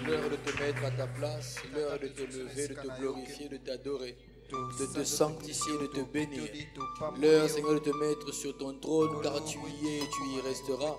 L'heure de te mettre à ta place, l'heure de te lever, de te glorifier, de t'adorer, de te sanctifier, de te bénir. L'heure, Seigneur, de te mettre sur ton trône, car tu y es et tu y resteras.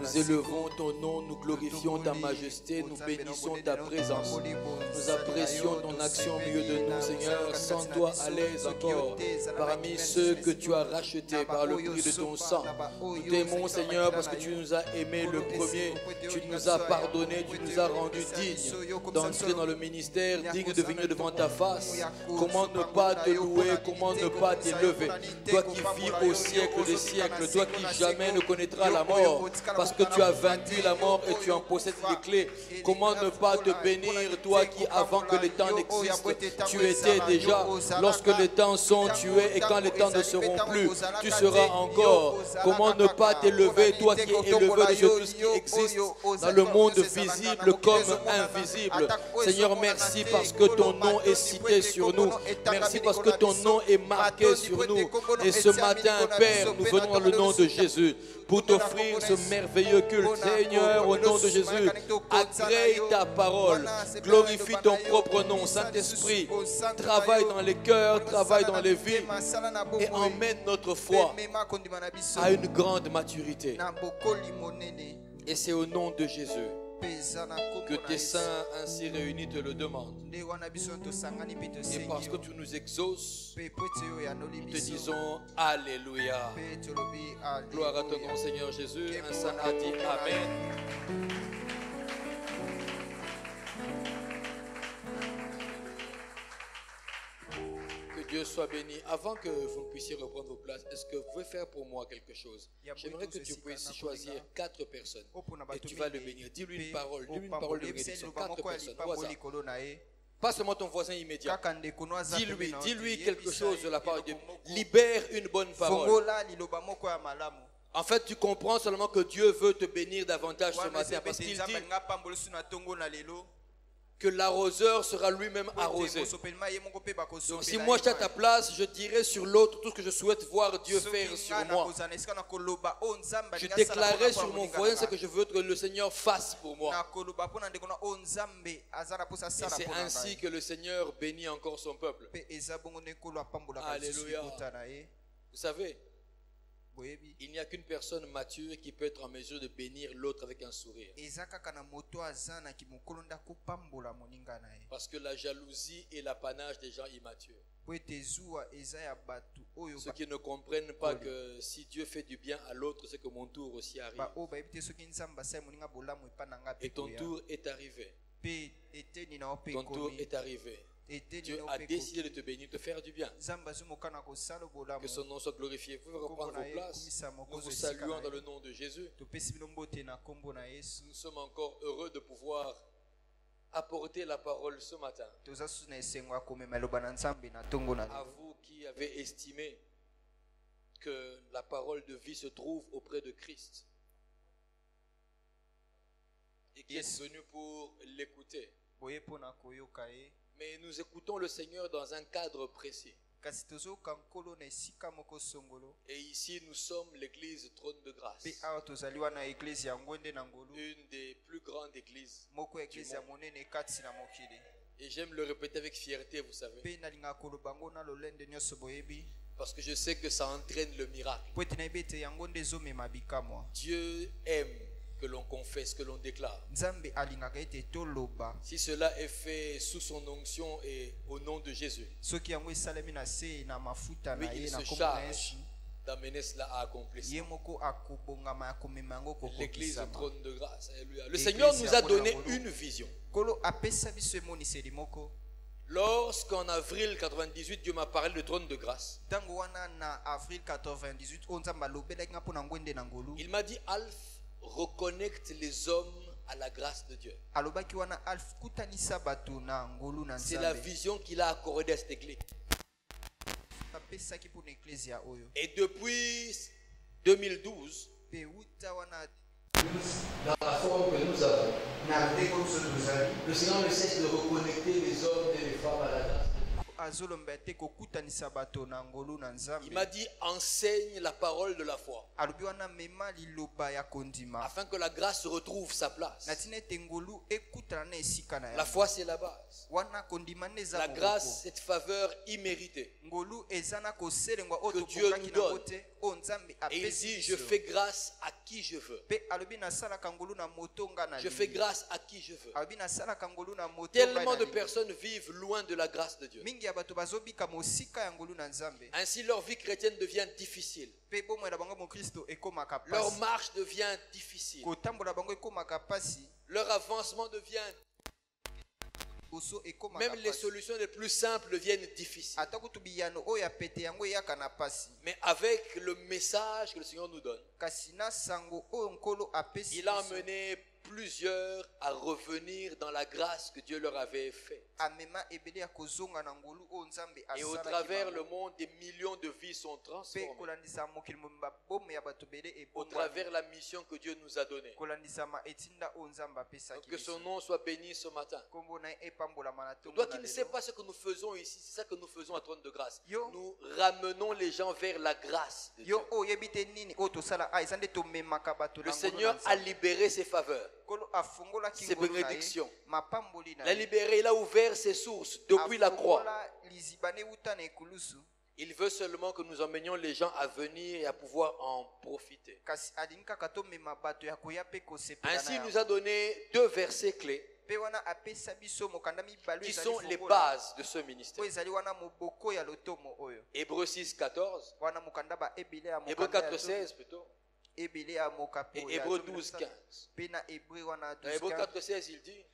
Nous élevons ton nom, nous glorifions ta majesté, nous bénissons ta présence. Nous apprécions ton action au milieu de nous, Seigneur. Sans toi à l'aise encore, parmi ceux que tu as rachetés par le prix de ton sang. Nous t'aimons, Seigneur, parce que tu nous as aimés le premier. Tu nous as pardonné, tu nous as rendus dignes d'entrer dans le ministère, dignes de venir devant ta face. Comment ne pas te louer, comment ne pas t'élever? Toi qui vis au siècle des siècles, toi qui jamais ne connaîtras la mort, parce que tu as vaincu la mort et tu en possèdes les clés. Comment ne pas te bénir, toi qui avant que les temps n'existent, tu étais déjà. Lorsque les temps sont, tu es, et quand les temps ne seront plus, tu seras encore. Comment ne pas t'élever, toi qui es élevé de tout ce qui existe dans le monde visible comme invisible. Seigneur, merci parce que ton nom est cité sur nous. Merci parce que ton nom est marqué sur nous. Et ce matin, Père, nous venons dans le nom de Jésus pour t'offrir ce merveilleux culte. Seigneur, au nom de Jésus, agrée ta parole, glorifie ton propre nom. Saint-Esprit, travaille dans les cœurs, travaille dans les vies et emmène notre foi à une grande maturité. Et c'est au nom de Jésus que tes saints ainsi réunis te le demandent. Et parce que tu nous exauces, nous te disons Alléluia. Gloire à ton nom, Seigneur Jésus. Un saint a dit Amen. Que Dieu soit béni. Avant que vous puissiez reprendre vos places, est-ce que vous pouvez faire pour moi quelque chose? J'aimerais que tu puisses choisir 4 personnes et tu vas le bénir. Dis-lui une parole de bénédiction. 4 personnes. Pas seulement ton voisin immédiat. Dis-lui quelque chose de la part de Dieu. Libère une bonne parole. En fait, tu comprends seulement que Dieu veut te bénir davantage ce matin parce qu'il dit que l'arroseur sera lui-même arrosé. Donc, si moi j'étais à ta place, je dirais sur l'autre tout ce que je souhaite voir Dieu faire sur moi. Je déclarerai sur mon voisin ce que je veux que le Seigneur fasse pour moi. Et c'est ainsi que le Seigneur bénit encore son peuple. Alléluia. Vous savez, il n'y a qu'une personne mature qui peut être en mesure de bénir l'autre avec un sourire. Parce que la jalousie est l'apanage des gens immatures. Ceux qui ne comprennent pas que si Dieu fait du bien à l'autre, c'est que mon tour aussi arrive. Et ton tour est arrivé. Ton tour est arrivé. Dieu a décidé de te bénir, de te faire du bien. Que son nom soit glorifié. Vous pouvez reprendre vos places. Nous vous saluons dans le nom de Jésus. Nous sommes encore heureux de pouvoir apporter la parole ce matin. À vous qui avez estimé que la parole de vie se trouve auprès de Christ et qui êtes venu pour l'écouter. Mais nous écoutons le Seigneur dans un cadre précis. Et ici, nous sommes l'église Trône de Grâce. Une des plus grandes églises du monde. Et j'aime le répéter avec fierté, vous savez. Parce que je sais que ça entraîne le miracle. Dieu aime que l'on confesse, que l'on déclare. Si cela est fait sous son onction et au nom de Jésus, lui, il se charge d'amener cela à accomplissement. L'église de Trône de Grâce. Alléluia. Le Seigneur nous a donné une vision. Lorsqu'en avril 98, Dieu m'a parlé de Trône de Grâce, il m'a dit, Alph, reconnecte les hommes à la grâce de Dieu. C'est la vision qu'il a accordée à cette église. Et depuis 2012, dans la forme que nous avons, le Seigneur ne cesse de reconnecter les hommes et les femmes à la grâce de Dieu. Il m'a dit enseigne la parole de la foi afin que la grâce retrouve sa place. La foi c'est la base. La grâce, cette faveur imméritée que Dieu nous donne. Et il dit je fais grâce à qui je veux. Je fais grâce à qui je veux. Tellement de personnes vivent loin de la grâce de Dieu. Ainsi leur vie chrétienne devient difficile. Leur marche devient difficile. Leur avancement devient... Même les solutions les plus simples deviennent difficiles. Mais avec le message que le Seigneur nous donne, il a emmené plusieurs à revenir dans la grâce que Dieu leur avait faite. Et au travers le monde, des millions de vies sont transformées. Au travers la mission que Dieu nous a donnée. Que son nom soit béni ce matin. Toi qui ne sais pas ce que nous faisons ici, c'est ça que nous faisons à Trône de Grâce. Nous ramenons les gens vers la grâce de Dieu. Le Seigneur a libéré ses faveurs, ses bénédictions. Il a libéré, il a ouvert ses sources depuis la croix. Il veut seulement que nous emmenions les gens à venir et à pouvoir en profiter. Ainsi, il nous a donné deux versets clés qui sont les bases de ce ministère. Hébreux 6, 14, Hébreux 4, 16 plutôt, et Hébreux 12, 15. Dans Hébreux 4, 16, il dit: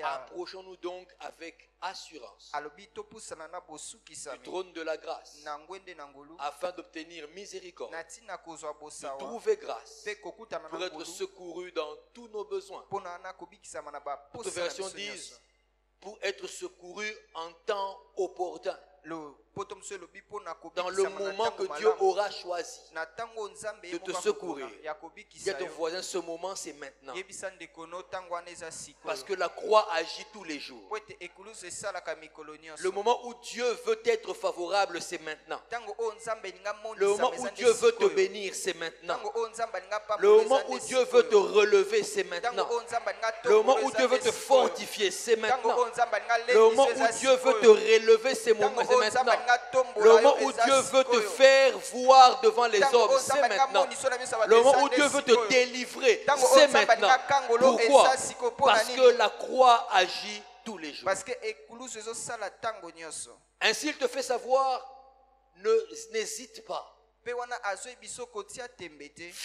approchons-nous donc avec assurance du trône de la grâce afin d'obtenir miséricorde, de trouver grâce pour être secouru dans tous nos besoins. D'autres versions disent pour être secouru en temps opportun, dans le moment que Dieu aura choisi de te secourir. Dis à ton voisin, ce moment c'est maintenant. Parce que la croix agit tous les jours. Le moment où Dieu veut être favorable, c'est maintenant. Le moment où Dieu veut te bénir, c'est maintenant. Le moment où Dieu veut te relever, c'est maintenant. Le moment où Dieu veut te fortifier, c'est maintenant. Le moment où Dieu veut te relever, c'est maintenant. Le moment où Dieu veut te faire voir devant les hommes, c'est maintenant. Le moment où Dieu veut te délivrer, c'est maintenant. Pourquoi? Parce que la croix agit tous les jours. Ainsi, il te fait savoir, n'hésite pas.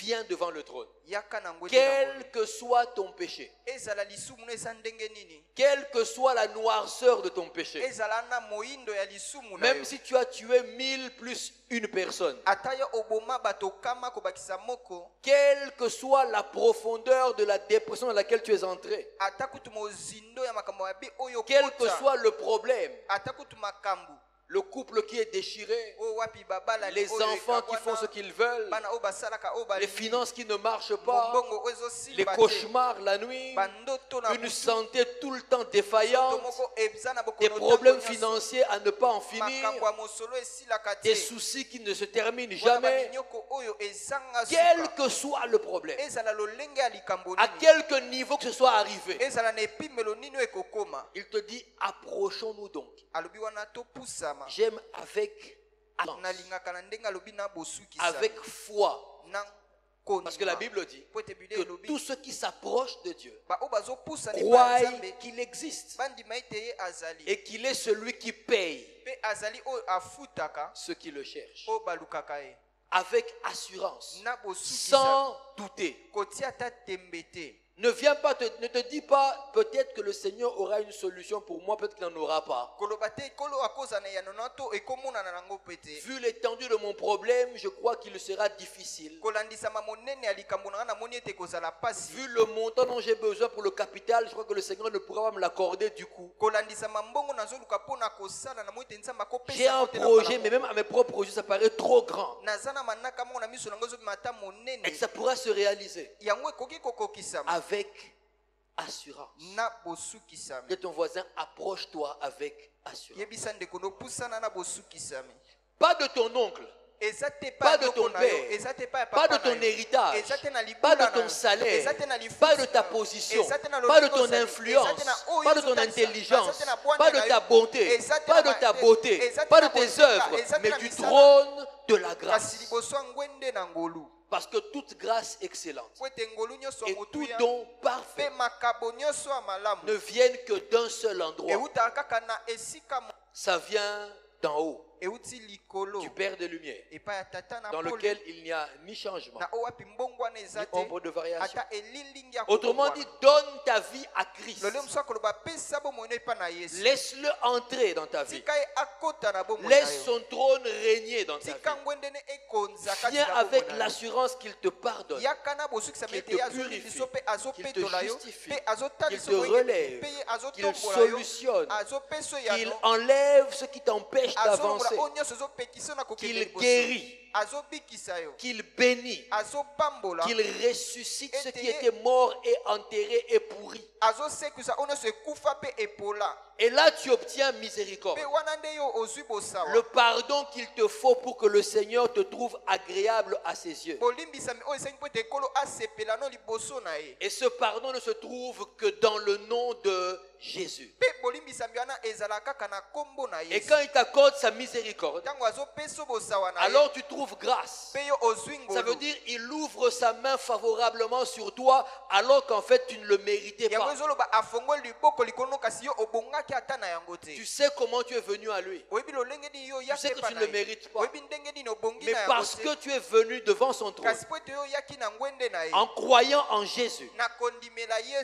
Viens devant le trône. Quel que soit ton péché, quelle que soit la noirceur de ton péché, même si tu as tué 1000 plus une personne, quelle que soit la profondeur de la dépression dans laquelle tu es entré, quel que soit le problème, le couple qui est déchiré, les enfants qui font ce qu'ils veulent, les finances qui ne marchent pas, les cauchemars la nuit, une santé tout le temps défaillante, des problèmes financiers à ne pas en finir, des soucis qui ne se terminent jamais. Quel que soit le problème, à quelque niveau que ce soit arrivé, il te dit approchons-nous donc. J'aime avec foi. Parce que la Bible dit que tous ceux qui s'approchent de Dieu croient qu'il existe et qu'il est celui qui paye ceux qui le cherchent avec assurance, sans douter. Ne te dis pas peut-être que le Seigneur aura une solution pour moi, peut-être qu'il n'en aura pas. Vu l'étendue de mon problème, je crois qu'il sera difficile. Vu le montant dont j'ai besoin pour le capital, je crois que le Seigneur ne pourra pas me l'accorder du coup. J'ai un projet, mais même à mes propres yeux, ça paraît trop grand. Et ça pourra se réaliser avec assurance. na bosukisami. Que ton voisin approche-toi avec assurance. Yebisa ndeko no pusana na bosukisami. Pas de ton oncle. Pas de ton père, pas de ton héritage, pas de ton salaire, pas de ta position, pas de ton influence, pas de ton intelligence, pas de ta bonté, pas de ta beauté, pas de tes œuvres, mais du trône de la grâce. Parce que toute grâce excellente et tout don parfait ne viennent que d'un seul endroit. Ça vient d'en haut, du Père de lumière, dans lequel il n'y a ni changement, ni ombre de variation. Autrement dit, donne ta vie à Christ. Laisse-le entrer dans ta vie. Laisse son trône régner dans ta vie. Viens avec l'assurance qu'il te pardonne, qu'il te purifie, qu'il te justifie, qu'il te relève, qu'il solutionne, qu'il enlève ce qui t'empêche d'avancer, qu'il guérit, qu'il bénit, qu'il ressuscite ce qui était mort et enterré et pourri. Et là tu obtiens miséricorde, le pardon qu'il te faut pour que le Seigneur te trouve agréable à ses yeux. Et ce pardon ne se trouve que dans le nom de Jésus. Et quand il t'accorde sa miséricorde, alors tu trouves grâce. Ça veut dire il ouvre sa main favorablement sur toi alors qu'en fait tu ne le méritais pas. Tu sais comment tu es venu à lui. Tu sais que tu ne le mérites pas. Mais parce que tu es venu devant son trône, en croyant en Jésus,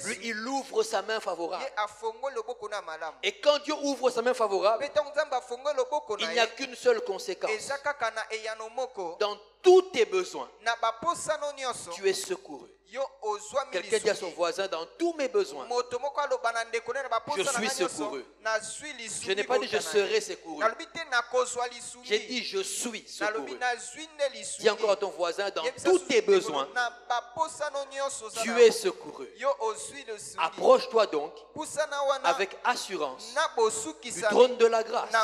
lui il ouvre sa main favorable. Et quand Dieu ouvre sa main favorable, il n'y a qu'une seule conséquence. Dans tous tes besoins, tu es secouru. Quelqu'un dit à son voisin, dans tous mes besoins, je suis secouru. Je n'ai pas dit je serai secouru. J'ai dit je suis secouru. Dis encore à ton voisin, dans tous tes besoins, tu es secouru. Approche-toi donc avec assurance du trône de la grâce.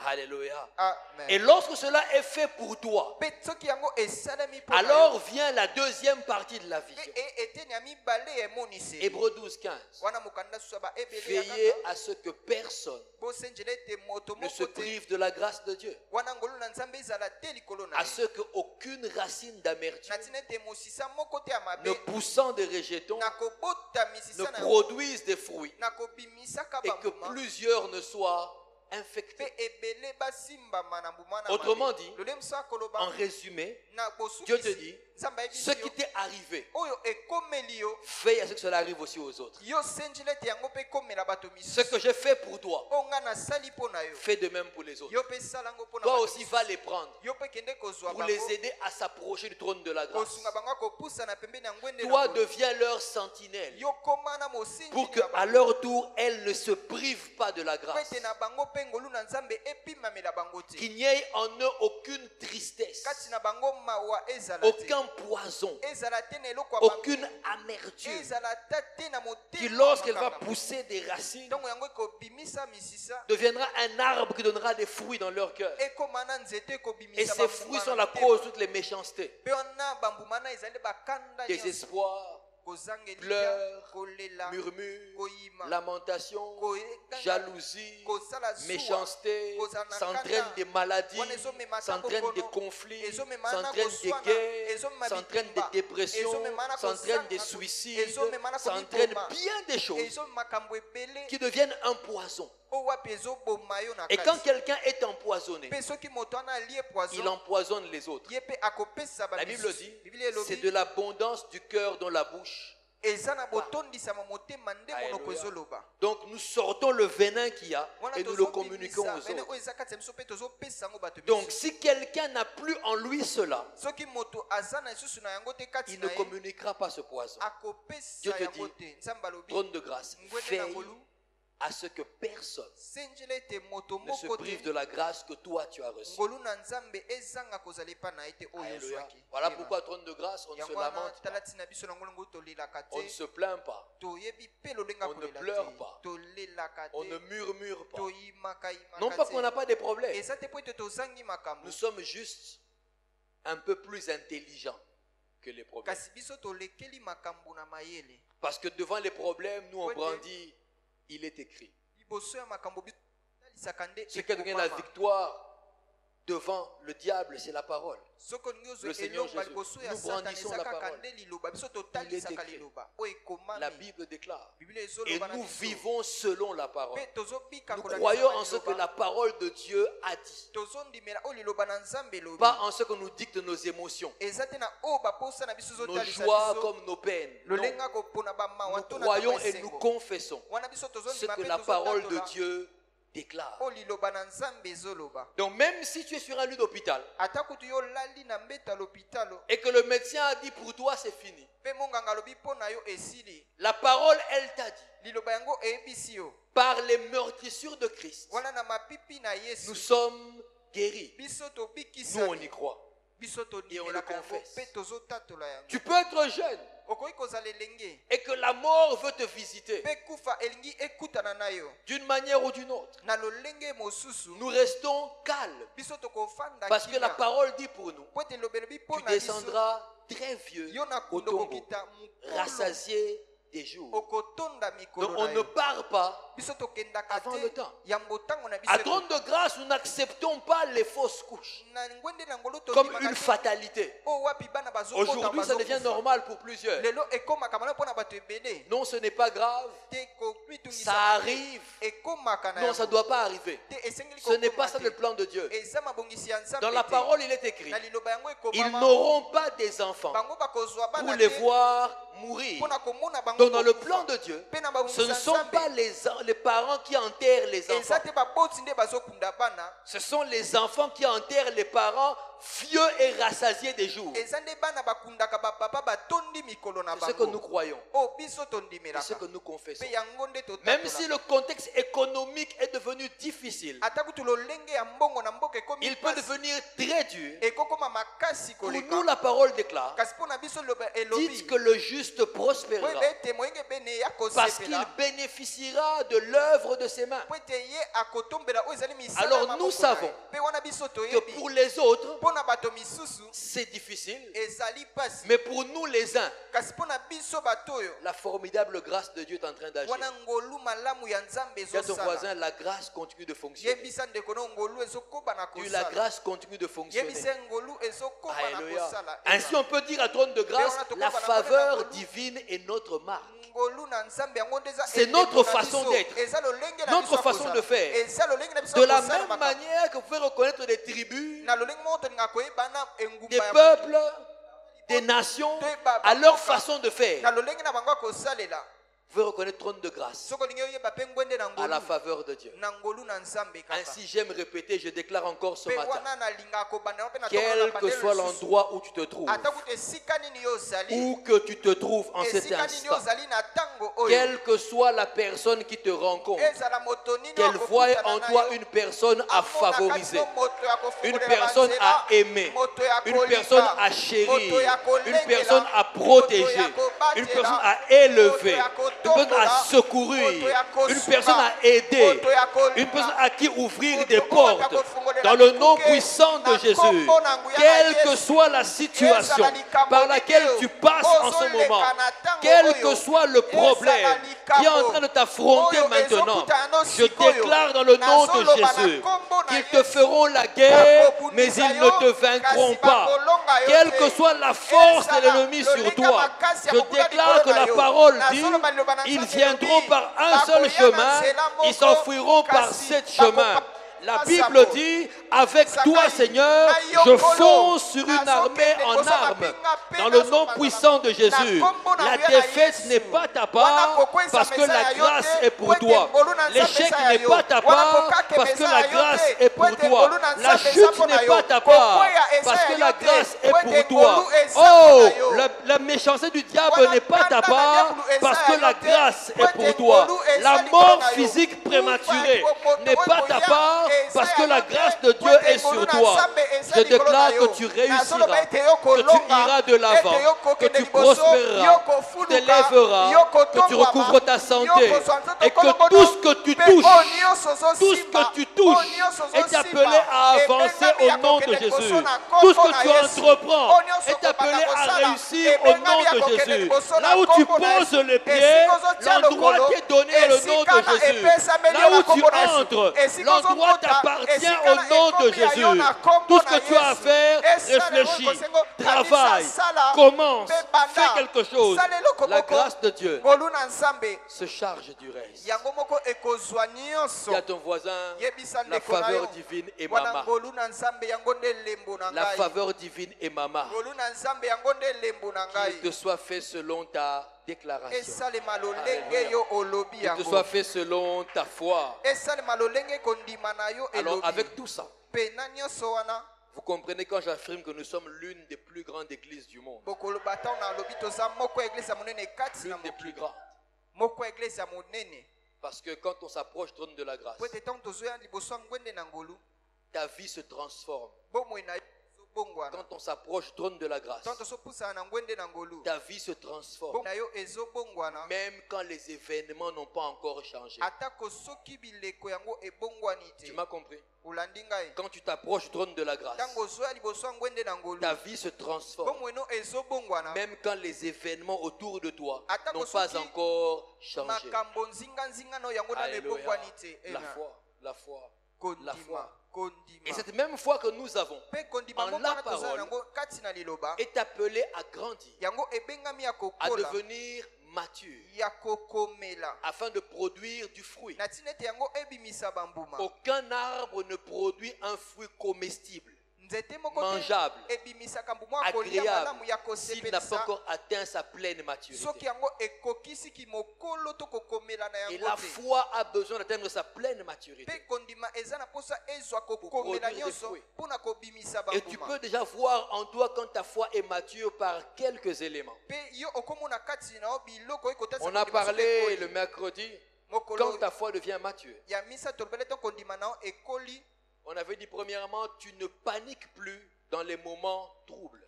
Alléluia. Et lorsque cela est fait pour toi, alors vient la deuxième partie de la vie. Hébreux 12, 15. Veillez à ce que personne ne se prive de la grâce de Dieu, à ce qu'aucune racine d'amertume ne poussant des rejetons ne produise des fruits et que plusieurs ne soient infectés. Autrement dit, en résumé, Dieu te dit, ce qui t'est arrivé, veille à ce que cela arrive aussi aux autres. Ce que j'ai fait pour toi, fais de même pour les autres. Toi aussi va les prendre pour les aider à s'approcher du trône de la grâce. Toi deviens leur sentinelle pour qu'à leur tour, elles ne se privent pas de la grâce. Qu'il n'y ait en eux aucune tristesse, aucun poison, aucune amertume, qui lorsqu'elle va pousser des racines, deviendra un arbre qui donnera des fruits dans leur cœur. Et ces fruits sont la cause de toutes les méchancetés, désespoir, pleurs, murmures, lamentations, jalousie, méchanceté, s'entraînent des maladies, s'entraînent des conflits, s'entraînent des guerres, s'entraînent des dépressions, s'entraînent des suicides, s'entraînent bien des choses qui deviennent un poison. Et quand quelqu'un est empoisonné, il empoisonne les autres. La Bible dit, c'est de l'abondance du cœur dans la bouche. Donc nous sortons le venin qu'il y a et nous le communiquons aux autres. Donc si quelqu'un n'a plus en lui cela, il ne communiquera pas ce poison. Dieu te dit, trône de grâce, veille à ce que personne ne se prive de la grâce que toi tu as reçue. Alléluia. Voilà pourquoi trône de grâce, on ne se lamente pas. On ne se plaint pas. On ne pleure pas. On ne murmure pas. Non pas qu'on n'a pas de problèmes. Nous sommes juste un peu plus intelligents que les problèmes. Parce que devant les problèmes, nous on brandit, il est écrit. Ce qui a donné la victoire devant le diable, c'est la parole. Le Seigneur Jésus, nous brandissons la parole. Il est écrit. La Bible déclare. Et nous vivons selon la parole. Nous croyons en ce que la parole de Dieu a dit. Pas en ce que nous dictent nos émotions. Nos joies comme nos peines. Non. Nous croyons et nous confessons ce que la parole de Dieu déclare. Donc même si tu es sur un lit d'hôpital et que le médecin a dit pour toi c'est fini, la parole elle t'a dit par les meurtrissures de Christ nous sommes guéris. Nous on y croit et on le confesse. Tu peux être jeune et que la mort veut te visiter d'une manière ou d'une autre. Nous restons calmes parce que la parole dit pour nous, tu descendras très vieux au tombeau, rassasié des jours. Donc on ne part pas avant le temps. À trône de grâce, nous n'acceptons pas les fausses couches comme une fatalité. Aujourd'hui, ça devient normal pour plusieurs. Non, ce n'est pas grave. Ça arrive. Non, ça ne doit pas arriver. Ce n'est pas ça le plan de Dieu. Dans la parole, il est écrit, ils n'auront pas des enfants pour les voir mourir. Donc dans le plan de Dieu, ce ne sont pas les parents qui enterrent les enfants. Ce sont les enfants qui enterrent les parents vieux et rassasiés des jours. C'est ce que nous croyons. C'est ce que nous confessons. Même si le contexte économique est devenu difficile, il peut devenir très dur. Pour nous, la parole déclare, dites que le juste prospérera parce qu'il bénéficiera de l'œuvre de ses mains. Alors nous savons que pour les autres, c'est difficile, mais pour nous les uns, la formidable grâce de Dieu est en train d'agir. Dis à ton voisin, la grâce continue de fonctionner. La grâce continue de fonctionner. Alléluia. Ainsi on peut dire à trône de grâce, la faveur divine est notre marque. C'est notre façon d'être, notre façon de faire. De la même manière que vous pouvez reconnaître des tribus, des peuples, des nations à leur façon de faire. Vous pouvez reconnaître trône de grâce à la faveur de Dieu. Ainsi j'aime répéter, je déclare encore ce matin, quel que soit l'endroit où tu te trouves, où que tu te trouves en cet instant, quelle que soit la personne qui te rencontre, qu'elle voie en toi une personne à favoriser, une personne à aimer, une personne à chérir, une personne à protéger, une personne à élever, une personne à secourir, une personne à aider, une personne à qui ouvrir des portes. Dans le nom puissant de Jésus, quelle que soit la situation par laquelle tu passes en ce moment, quel que soit le problème qui est en train de t'affronter maintenant, je déclare dans le nom de Jésus qu'ils te feront la guerre, mais ils ne te vaincront pas. Quelle que soit la force de l'ennemi sur toi, je déclare que la parole dit, ils viendront par un seul chemin, ils s'enfuiront par 7 chemins. La Bible dit, avec toi Seigneur, je fonce sur une armée en armes, dans le nom puissant de Jésus. La défaite n'est pas ta part, parce que la grâce est pour toi. L'échec n'est pas ta part, parce que la grâce est pour toi. La chute n'est pas ta part, parce que la grâce est pour toi. Oh, la méchanceté du diable n'est pas ta part, parce que la grâce est pour toi. La mort physique prématurée n'est pas ta part, parce que la grâce de Dieu est sur toi. Je déclare que tu réussiras, que tu iras de l'avant, que tu prospéreras, tu t'élèveras, que tu recouvres ta santé et que tout ce que tu touches est appelé à avancer au nom de Jésus. Tout ce que tu entreprends est appelé à réussir au nom de Jésus. Là où tu poses les pieds, l'endroit t'est donné au nom de Jésus. Là où tu entres, l'endroit t'appartient au nom de Jésus. Tout ce que tu as à faire, réfléchis, travaille, commence, fais quelque chose. La grâce de Dieu se charge du reste. Dis à ton voisin, la faveur divine est maman. La faveur divine est maman. Qu'il te soit fait selon ta déclaration. Qu'il te soit fait selon ta foi. Alors avec tout ça, vous comprenez quand j'affirme que nous sommes l'une des plus grandes églises du monde. L'une des plus grandes. Parce que quand on s'approche du trône de la grâce, ta vie se transforme. Quand on s'approche du trône de la grâce, ta vie se transforme. Même quand les événements n'ont pas encore changé. Tu m'as compris? Quand tu t'approches du trône de la grâce, ta vie se transforme. Même quand les événements autour de toi n'ont pas encore changé. Alléluia. La foi. Et cette même foi que nous avons en la parole est appelée à grandir, à devenir mature, afin de produire du fruit. Aucun arbre ne produit un fruit comestible, mangeable, agréable, s'il n'a pas encore atteint sa pleine maturité. Et la foi a besoin d'atteindre sa pleine maturité pour produire des fruits. Et tu peux déjà voir en toi quand ta foi est mature par quelques éléments. On a parlé le mercredi quand ta foi devient mature. On avait dit premièrement, tu ne paniques plus dans les moments troubles.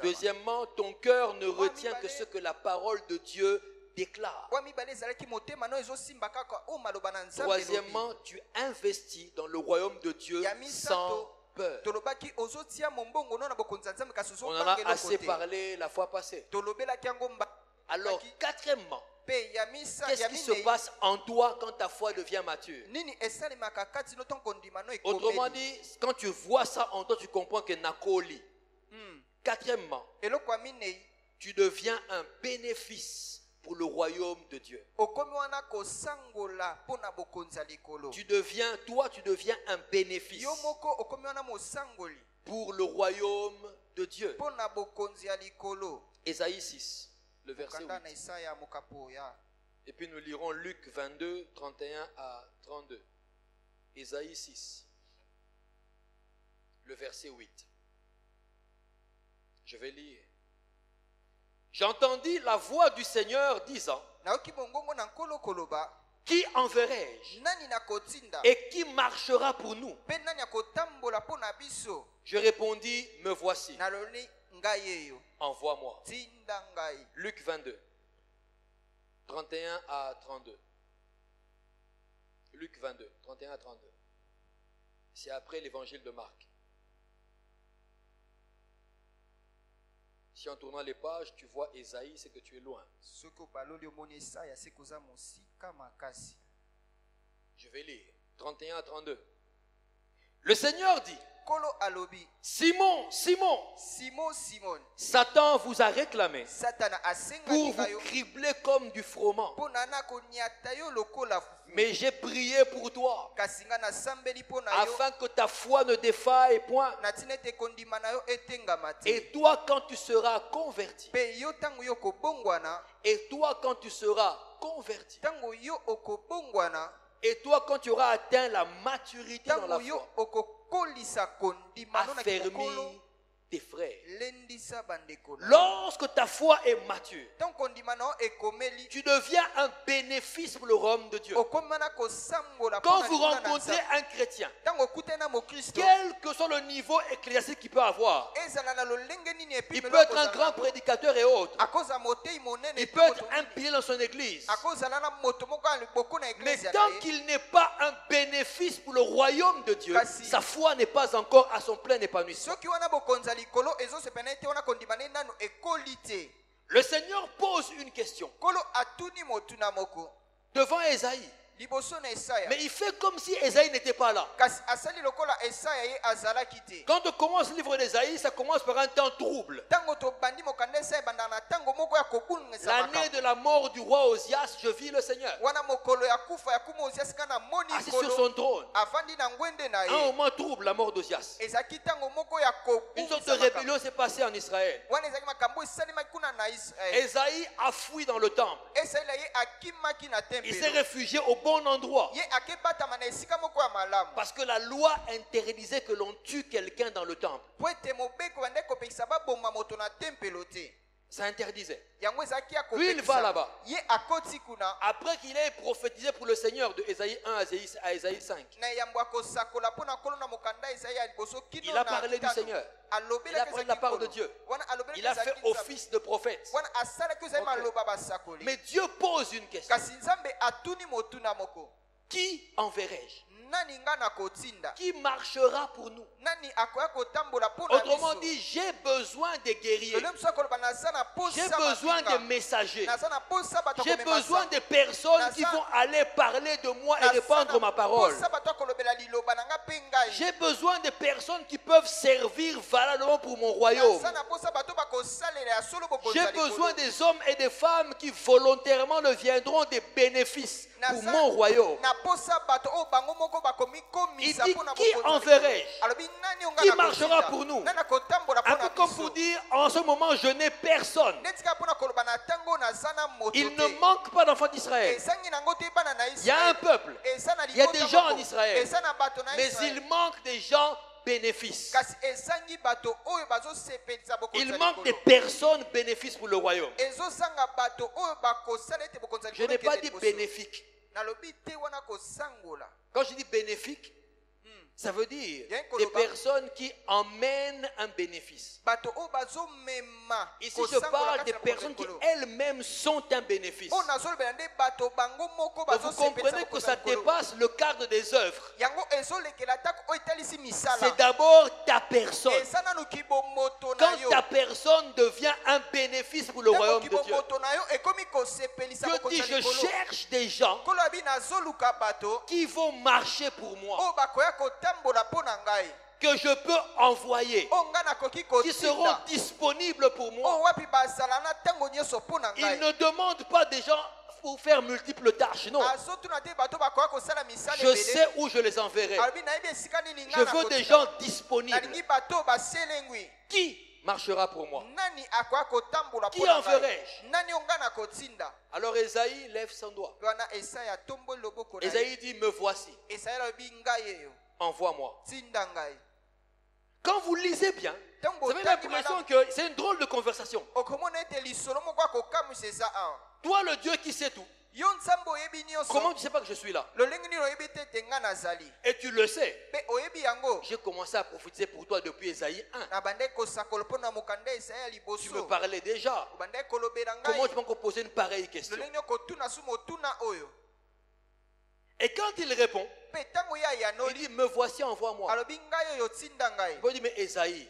Deuxièmement, ton cœur ne retient que ce que la parole de Dieu déclare. Troisièmement, tu investis dans le royaume de Dieu sans peur. On en a assez parlé la fois passée. Alors, quatrièmement, qu'est-ce qui se passe en toi quand ta foi devient mature? Autrement dit, quand tu vois ça en toi, tu comprends que Nakoli. Quatrièmement, tu deviens un bénéfice pour le royaume de Dieu. Tu deviens un bénéfice pour le royaume de Dieu. Ésaïe 6. Le verset 8. Et puis nous lirons Luc 22, 31 à 32. Ésaïe 6. Le verset 8. Je vais lire. J'entendis la voix du Seigneur disant, qui enverrai-je et qui marchera pour nous? Je répondis, me voici. Envoie-moi. Luc 22, 31 à 32. Luc 22, 31 à 32. C'est après l'évangile de Marc. Si en tournant les pages, tu vois Ésaïe, c'est que tu es loin. Je vais lire. 31 à 32. Le Seigneur dit, Kolo alobi. Simon, Simon, Simon. Satan vous a réclamé Satana pour asengaki vous cribler comme du froment. ponana konyata yo lokola fufu. Mais j'ai prié pour toi, Kasinga na sambeli pona yo. afin que ta foi ne défaille point. Natine te kondima na yo etengama te. Et toi, quand tu seras converti, Pe yo tango yo kobongwana. et toi, quand tu seras converti, Tango yo okobongwana. et toi, quand tu auras atteint la maturité dans la Tango yo foi, okokolisa kondima no na kikokolo. affermis tes frères. Lendisa bandeko. Lorsque ta foi est mature, Tango kondima no ekomeli. tu deviens un bénéfice pour le royaume de Dieu. Okomana kosambola Quand pona vous likolo na rencontrez Nzambe. un chrétien, Tango okutana mo Kristo. quel que soit le niveau ecclésiastique qu'il peut avoir, Ezala na lolenge nini il epimelo peut être un akozala grand nango. prédicateur et autres. Akoza motei monene Il pe peut être moto un nini. pilier dans son église. Akozala na moto moko ya liboko na Mais eglise tant na ye. qu'il n'est pas un bénéfice pour le royaume de Dieu, Kasi- sa foi n'est pas encore à son plein épanouissement. Soki wana bokonza likolo ezosepena ete wana kondima ne nanu ekoli te. Le Seigneur pose une question Kolo atuni motuna moko devant Ésaïe. liboso na Esaya. Mais il fait comme si Ésaïe n'était pas là. Kasi asali lokola Esaya ye azalaki te. Quand on commence le livre d'Ésaïe, ça commence par un temps trouble. Tango tobandi mokanda Esaya ebanda na tango moko ya kobungisa L'année makambo. de la mort du roi Osias, je vis le Seigneur Wana mokolo ya kufa ya kuma Osias kana moni assis sur kolo son trône. afandi na ngwende na Un ye. moment trouble, la mort d'Osias. Ezaki tango moko ya Une sorte de kobungisa makambo. rébellion s'est passée en Israël. Wana ezaki makambo esalimaki kuna na Israel. Ésaïe a fui dans le temple. Esaya ye akimaki na Il s'est tempelo. réfugié au bon endroit. Ye akebatama na esika moko ya malamu. Parce que la loi interdisait que l'on tue quelqu'un dans le temple. Po ete mobeko bande kopekisa baboma moto na tempelo te. Ça interdisait. Yango ezalaki ya Lui, il va kopekisa. là-bas. Ye akoti kuna Après qu'il ait prophétisé pour le Seigneur de Ésaïe 1 à Ésaïe 5, na yambo akosakola mpo na kolo na mokanda Esaya ya liboso kino il a na parlé du tano. Seigneur. Alobelaki Il a parlé de la part de ezalaki Dieu. kolo. Wana alobelaki Il a fait ezalaki Nzambe. office de prophète. Wana asalaki ozali Ok. maloba basakoli. Mais Dieu pose une question. Kasi Nzambe atuni motuna moko. Qui enverrai-je? Nani nga na kotinda? Qui marchera pour nous? Nani akoya kotambola mpo na Autrement biso? dit, j'ai besoin des guerriers. Lelo mosu akoloba naza na posa J'ai besoin mapinga. des messagers. Naza na posa bato J'ai akomema besoin sango. des personnes qui vont aller parler de moi et répandre ma parole. Posa bato akolobela liloba na nga mpe ngai. J'ai besoin de personnes qui peuvent servir valablement pour mon royaume. Naza na posa bato bakosalela ya solo bokonzi J'ai ya likolo. besoin des hommes et des femmes qui volontairement deviendront des bénéfices pour mon royaume. Na posa bato oyo bango moko bakomikomisa Il dit, mpo na qui bokonzi ya enverrai-je? likolo. Alobi nani onga Qui na marchera kotinda? pour nous? Nani akotambola Un mpo na peu comme biso? pour dire, en ce moment, je n'ai personne. Neti kaka mpo na koloba na ntango naza na moto Il te. ne manque pas d'enfants d'Israël. Ezangi nango te bana na Il y a un Israel. peuple, Eza na il y a libota des gens moko. en Israël, Eza na bato na mais Israel. il manque des gens bénéfices. Kasi ezangi bato oyo bazosepelisa bokonzi Il ya manque des likolo. personnes bénéfices pour le royaume. Ezozanga bato oyo bakosala ete bokonzi ya Je likolo n'ai pas ekende dit liboso. bénéfique. Nalobi te wana kosangola. Quand je dis bénéfique, ça veut dire Bien des koloba. personnes qui emmènent un bénéfice. Bato oyo bazomema Ici, je kosangola parle kati des na bokonzi ya personnes qui likolo. elles-mêmes sont un bénéfice. Oyo nazolobela nde bato bango moko Donc vous bazosepelisa comprenez que bokonzi ça ya likolo. dépasse le cadre des œuvres. Yango ezolekela atako oyo etalisi misala. C'est d'abord ta personne. Eza nanu kibomoto na Quand yo. ta personne devient un bénéfice pour le Ntango royaume de Dieu, kibomoto na yo ekomi kosepelisa Dieu bokonzi dit, ya je likolo. cherche des gens Nkolo abi nazoluka bato qui vont marcher pour moi, oyo bakoya kotambola mpo na ngai. que je peux envoyer, Oyo ngai nakoki qui seront kotinda. disponibles pour moi. Oyo wapi bazala na ntango nyonso mpo na Il ngai. ne demande pas des gens pour faire multiples tâches, non. Azotuna te bato bakoya kosala misala Je sais où je les enverrai. alobi nayebi esika nini Je ngai veux des nakotinda. gens disponibles. nalingi bato oyo baselengwi. Qui marchera pour moi? Nani akoya kotambola Qui mpo na enverrai-je? ngai? Nani oyo ngai nakotinda? Alors Esaïe lève son doigt. wana Esaya atomboli loboko na ye. Esaïe dit, me voici, Esaya alobi ngai eyo envoie-moi. tinda ngai. Quand vous lisez bien, Ntango vous avez otangi l'impression malamu, que c'est une drôle de conversation. okomona ete lisolo moko akokamwisa eza awa. Toi, le Dieu qui sait tout, Yo nzambe oyebi nyonso. comment tu sais pas que je suis là? Lolenge nini oyebi te ete ngai nazali. Et tu le sais. Mpe oyebi yango. J'ai commencé à prophétiser pour toi depuis Esaïe 1. Na bandai kosakola mpo na mokanda Esaya Tu me liboso. parlais déjà. Bandai kolobela Comment ngai. tu peux encore poser une pareille question? Lolenge okotuna su motuna oyo. Et quand il répond, Mpe ntango ye il ayanoli dit, me voici, envoie-moi. alobi ngai oyo tinda ngai. Il dit, mais Esaïe,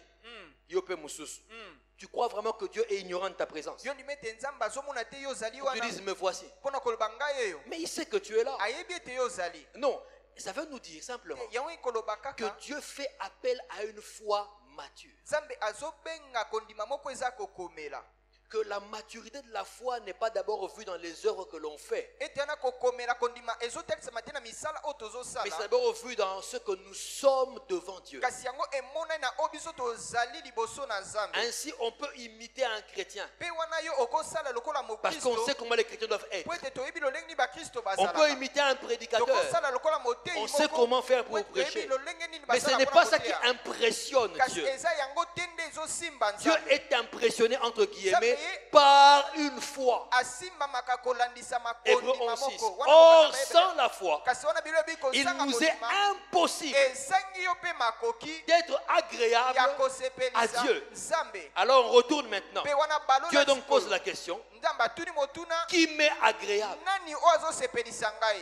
Yope Moussus, Mm. tu crois vraiment que Dieu est ignorant de ta présence? Yo ndimi ete nzambe azomona te yo ozali Pour que tu wana dises, me voici. mpo na koloba ngai oyo. Mais il sait que tu es là. Ayebi ete yo ozali. Non, Ça veut nous dire simplement yango ekoloba que kaka Dieu fait appel à une foi mature. nzambe azobenga kondima moko eza kokomela Que la maturité de la foi n'est pas d'abord vue dans les œuvres que l'on fait, ete wana kokomela kondima ezotekisama te na misala oyo mais tozosala c'est d'abord vu dans ce que nous sommes devant Dieu. kasi yango emonani na oyo biso tozali liboso na nzambe Ainsi, on peut imiter un chrétien mpe wana yo okosala lokola parce qu'on mokristo sait comment les chrétiens doivent être. po ete toyebi lolenge nini bakristo On peut bazalaka imiter un prédicateur. tokosala lokola motei On sait comment faire pour prêcher. Mais ce n'est pas ça qui impressionne kasi Dieu. eza yango te nde ezosimba Dieu nzambe est impressionné, entre guillemets, par une foi. asimbamaka kolandisa Hébreux makondima 11:6. moko Or, sans la foi, kasi wana bilobi il kozanga nous est kondima impossible ezangi yo mpe makoki d'être ya agréable à kosepelisa Dieu. nzambe Alors, on retourne maintenant. mpe wana Dieu donc pose balola la question, nzambe atuni motuna qui m'est agréable? nani oyo azosepelisa ngai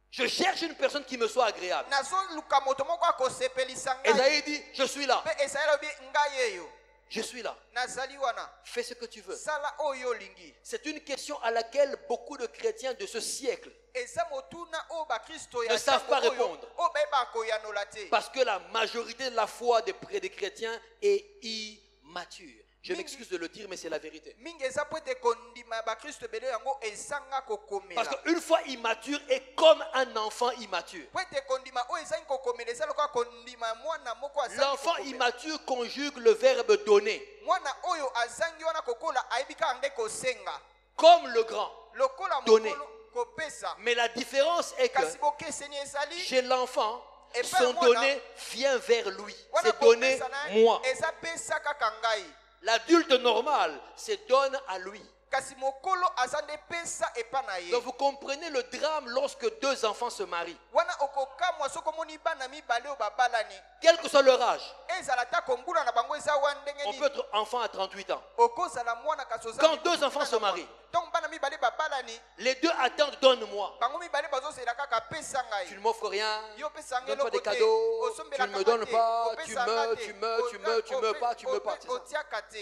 Je cherche une personne qui me soit agréable. nazoluka moto moko akosepelisa ngai Esaïe dit, je suis là. mpe esai alobi ngai eyo Je suis là. nazali wana Fais ce que tu veux. sala oyo olingi C'est une question à laquelle beaucoup de chrétiens de ce siècle, eza motuna oyo bakristo ne ya savent pas ntango oyo répondre. oyo bayeba koyanola te parce que la majorité de la foi des chrétiens est immature. Je m'excuse de le dire, mais c'est la vérité. mingi eza po ete kondima ya bakristo ebele yango ezanga Parce kokomela qu'une foi immature est comme un enfant immature. po ete kondima oyo ezangi kokomela eza lokola kondima ya mwana moko azangi L'enfant kokomela. immature conjugue le verbe donner, mwana oyo azangi wana kokola ayebi kaka nde kosenga comme le grand. lokola Donner. mokolo kopesa Mais la différence est que kasi bokeseni ezali chez l'enfant, Et son pas moi, donné vient vers lui. wana C'est donné kopesa na ye, moi. eza pesa kaka ngai L'adulte normal se donne à lui. kasi mokolo aza nde pesa epa na ye Donc vous comprenez le drame lorsque deux enfants se marient. wana okokamwa soki omoni bana mibale oyo babalani Quel que soit leur âge, ezala ta kombula na bango eza wana ndenge on peut nini être enfant à 38 ans. okozala mwana kasi oza Quand mibu deux enfants na se mwana. marient, ntongo bana mibale babalani les deux attendent, donne-moi. bango mibale bazozela kaka pesa Tu ngai ne m'offres rien, yo pesa ngai donne pas des eloko te cadeaux, tu osombelaka ne me donnes te, pas, tu opesanga meurs, te, tu meurs, tu meurs, tu meurs pas, tu meurs pas. c'est ça. otiaka te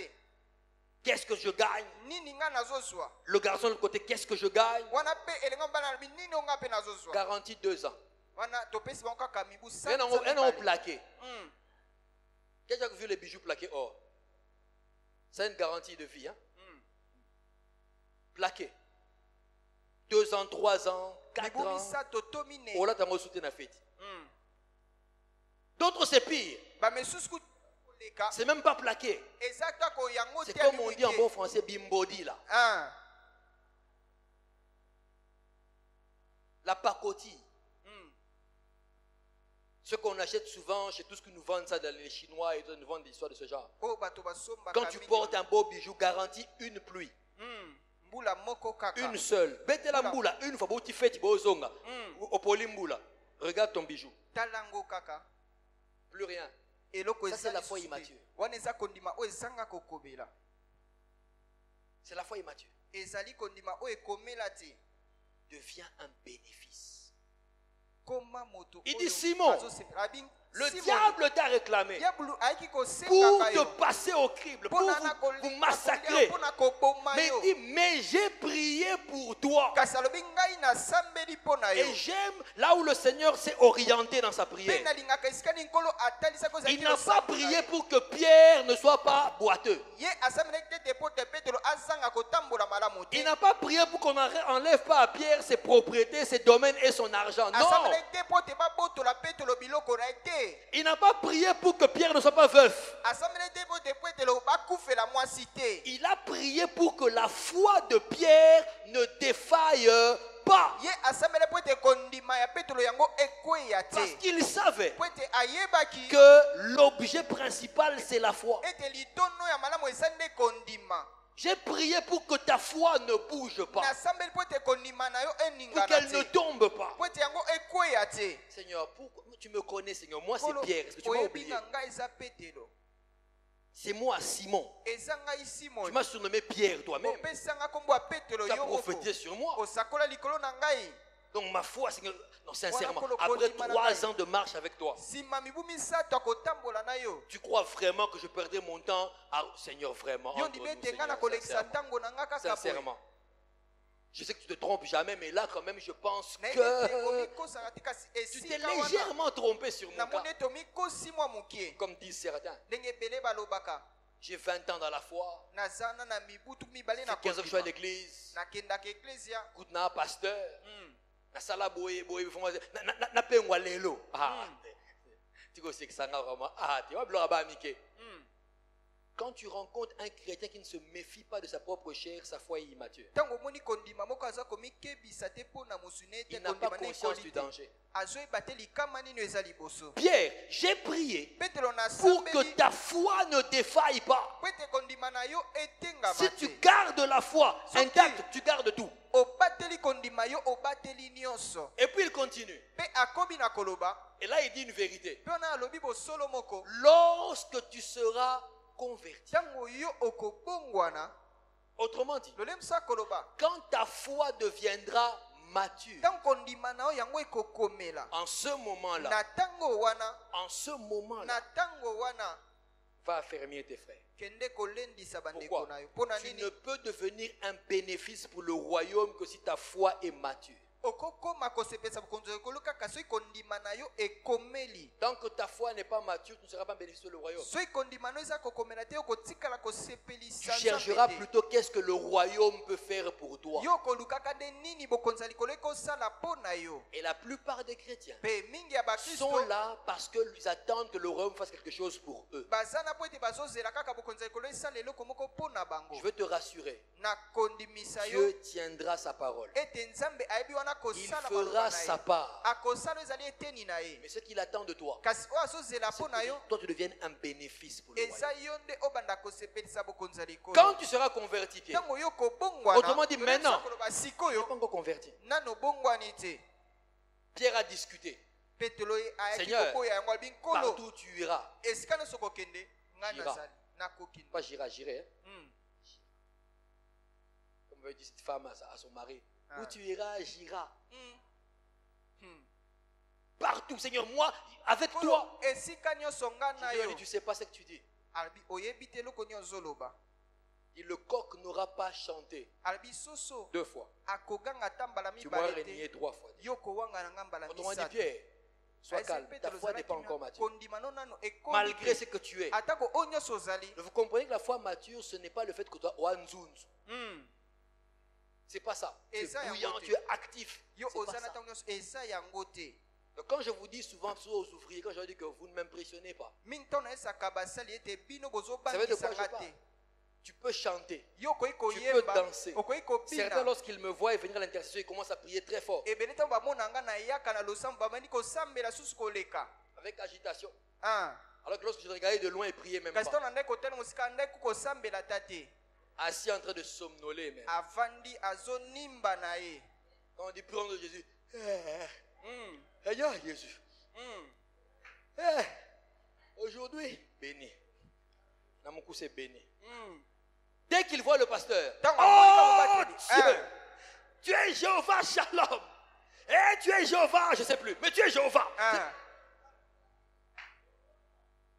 Qu'est-ce que je gagne? nini ngai nazozwa Le garçon de l'autre côté, qu'est-ce que je gagne? wana mpe elenga mobali alobi nini oyo ngai mpe nazozwa Garantie 2 ans. wana topesi bango kaka mibu Un an plaqué. Hmm. Qui a déjà vu les bijoux plaqués or? C'est une garantie de vie. Hein? Plaqué. 2 ans, 3 ans, 4 mibu ans. misato to mine Oh là, tu as soutenu la fête. D'autres, c'est pire. bamesusu kutu koleka C'est même pas plaqué. eza kaka yango C'est te comme on alingi dit en te. bon français, bimbodi là. Ah. La pacotille. Ce qu'on achète souvent chez tout ce que nous vendent ça dans les Chinois et tout, nous vendent des histoires de ce genre. oyo bato basombaka Quand tu mingi portes wana. un beau bijou, garantie une pluie. mbula moko kaka Une seule. Bête la mboula, une fois, tu fais, tu vas au zonga. Au polimboula. Regarde ton bijou. talango kaka Plus rien. eloko Ça, c'est la eza foi lisusu te. immature. wana eza kondima oyo ezanga kokobela C'est la foi immature. ezali kondima oyo ekomela te Devient un bénéfice. koma moto Il oyo dit, Simon, azosepela. Abi, Le Simon, diable t'a réclamé diabolo ayaki pour kosengaka te yo passer au crible, pour mpona vous massacrer. mpona koboma Mais yo il dit, mais j'ai prié pour toi. kasi alobi ngai nasambeli mpo na yo Et j'aime là où le Seigneur s'est orienté dans sa mpe prière. nalingaka esika nini nkolo atalisaki ozalaki Il n'a pas losambo na prié ye. pour que Pierre ne soit pas boiteux. ye asambelaki tete mpo te petelo azanga kotambola malamu te Il n'a pas prié pour qu'on n'enlève pas à Pierre ses propriétés, ses domaines et son argent. Non. asambelaki te mpo te babotola petelo biloko na ye te Il n'a pas prié pour que Pierre ne soit pas veuf. asambelaki te mpo te petelo bakufela mwasi te Il a prié pour que la foi de Pierre ne défaille pas. ye asambeli mpo ete kondima ya petelo yango ekweya Parce te qu'il savait mpo ete ayebaki que l'objet principal, c'est la foi. ete litono ya malamu eza nde kondima J'ai prié pour que ta foi ne bouge pas, nasambeli mpo ete kondima na yo pour eningana qu'elle ne te tombe pas. mpo ete yango ekweya te Seigneur, pourquoi tu me connais, Seigneur? Moi, c'est Nkolo, Pierre. Est-ce que tu m'as oyebi oublié? na ngai eza petelo C'est moi, Simon. eza ngai Tu simoni m'as surnommé Pierre toi-même. opesanga nkombo ya petelo Tu as yo moko prophétisé sur moi. osakola likolo na ngai Donc ma foi, Seigneur, non, sincèrement, Voilà, après Kolo, 3 ans de marche avec toi, nsima mibu misato akotambola na yo tu crois vraiment que je perdais mon temps? Ah, Seigneur, vraiment. yo entre ndibi nous, ete ngai Seigneur, nakolekisa sincèrement. ntango na ngai kaka boye Sincèrement. Je sais que tu te trompes jamais, mais là quand même je pense Na que yebite kasi tu esika t'es wana, légèrement trompé sur mon cas. namoni ete omikosi mwa mokie. Comme disent certains. Ndenge ebele balobaka. J'ai 20 ans dans la foi. Nazana na mibutu mibale na 15 ans que je suis à l'église. nakendaka eklesia. Écoute, na pasteur. Na sala boye boye na pengwa lelo. Ah. Tu sais que ça n'a vraiment. Ah, tu vois blora ba mike. Quand tu rencontres un chrétien qui ne se méfie pas de sa propre chair, sa foi est immature. Il n'a pas conscience du danger. Pierre, j'ai prié pour que ta foi ne défaille pas. Si tu gardes la foi intacte, tu gardes tout. Et puis il continue. Et là il dit une vérité. Lorsque tu seras converti. Autrement dit, quand ta foi deviendra mature, en ce moment-là, va affermir tes frères. Pourquoi? Tu ne peux devenir un bénéfice pour le royaume que si ta foi est mature. Tant que ta foi n'est pas mature, tu ne seras pas bénéficié du royaume. Tu chercheras plutôt qu'est-ce que le royaume peut faire pour toi. Et la plupart des chrétiens sont là parce qu'ils attendent que le royaume fasse quelque chose pour eux. Je veux te rassurer. Dieu tiendra sa parole. Il fera sa part. Mais ce qu'il attend de toi, c'est que toi tu deviennes un bénéfice pour le royaume. Quand tu seras converti, Pierre, autrement dit maintenant, tu n'es pas encore converti. Pierre a discuté. Seigneur, partout où tu iras, pas j'irai. Comme veut dire cette femme à son mari. Où tu iras, j'irai. Partout, Seigneur, moi, avec toi. Tu ne sais pas ce que tu dis. Et le coq n'aura pas chanté 2 fois. Tu m'auras renié 3 fois. Autrement dit, Pierre, sois calme, ta foi n'est pas encore mature. Malgré ce que tu es. Vous comprenez que la foi mature, ce n'est pas le fait que tu as Nzunzu. C'est pas ça. Tu es bouillant, tu es actif. C'est pas ça. Donc quand je vous dis souvent aux ouvriers, quand je dis que vous ne m'impressionnez pas, ça veut dire quoi je parle? Tu peux chanter, tu peux danser. Certains, lorsqu'ils me voient venir à l'intercession, ils commencent à prier très fort. Avec agitation. Alors que lorsque je regardais de loin, ils priaient même pas. Assis en train de somnoler même. Quand on dit prendre de Jésus, Seigneur Jésus, aujourd'hui, béni. Namoku c'est béni. Dès qu'il voit le pasteur, oh Dieu, tu es Jéhovah Shalom. Tu es Jéhovah, je ne sais plus, mais tu es Jéhovah.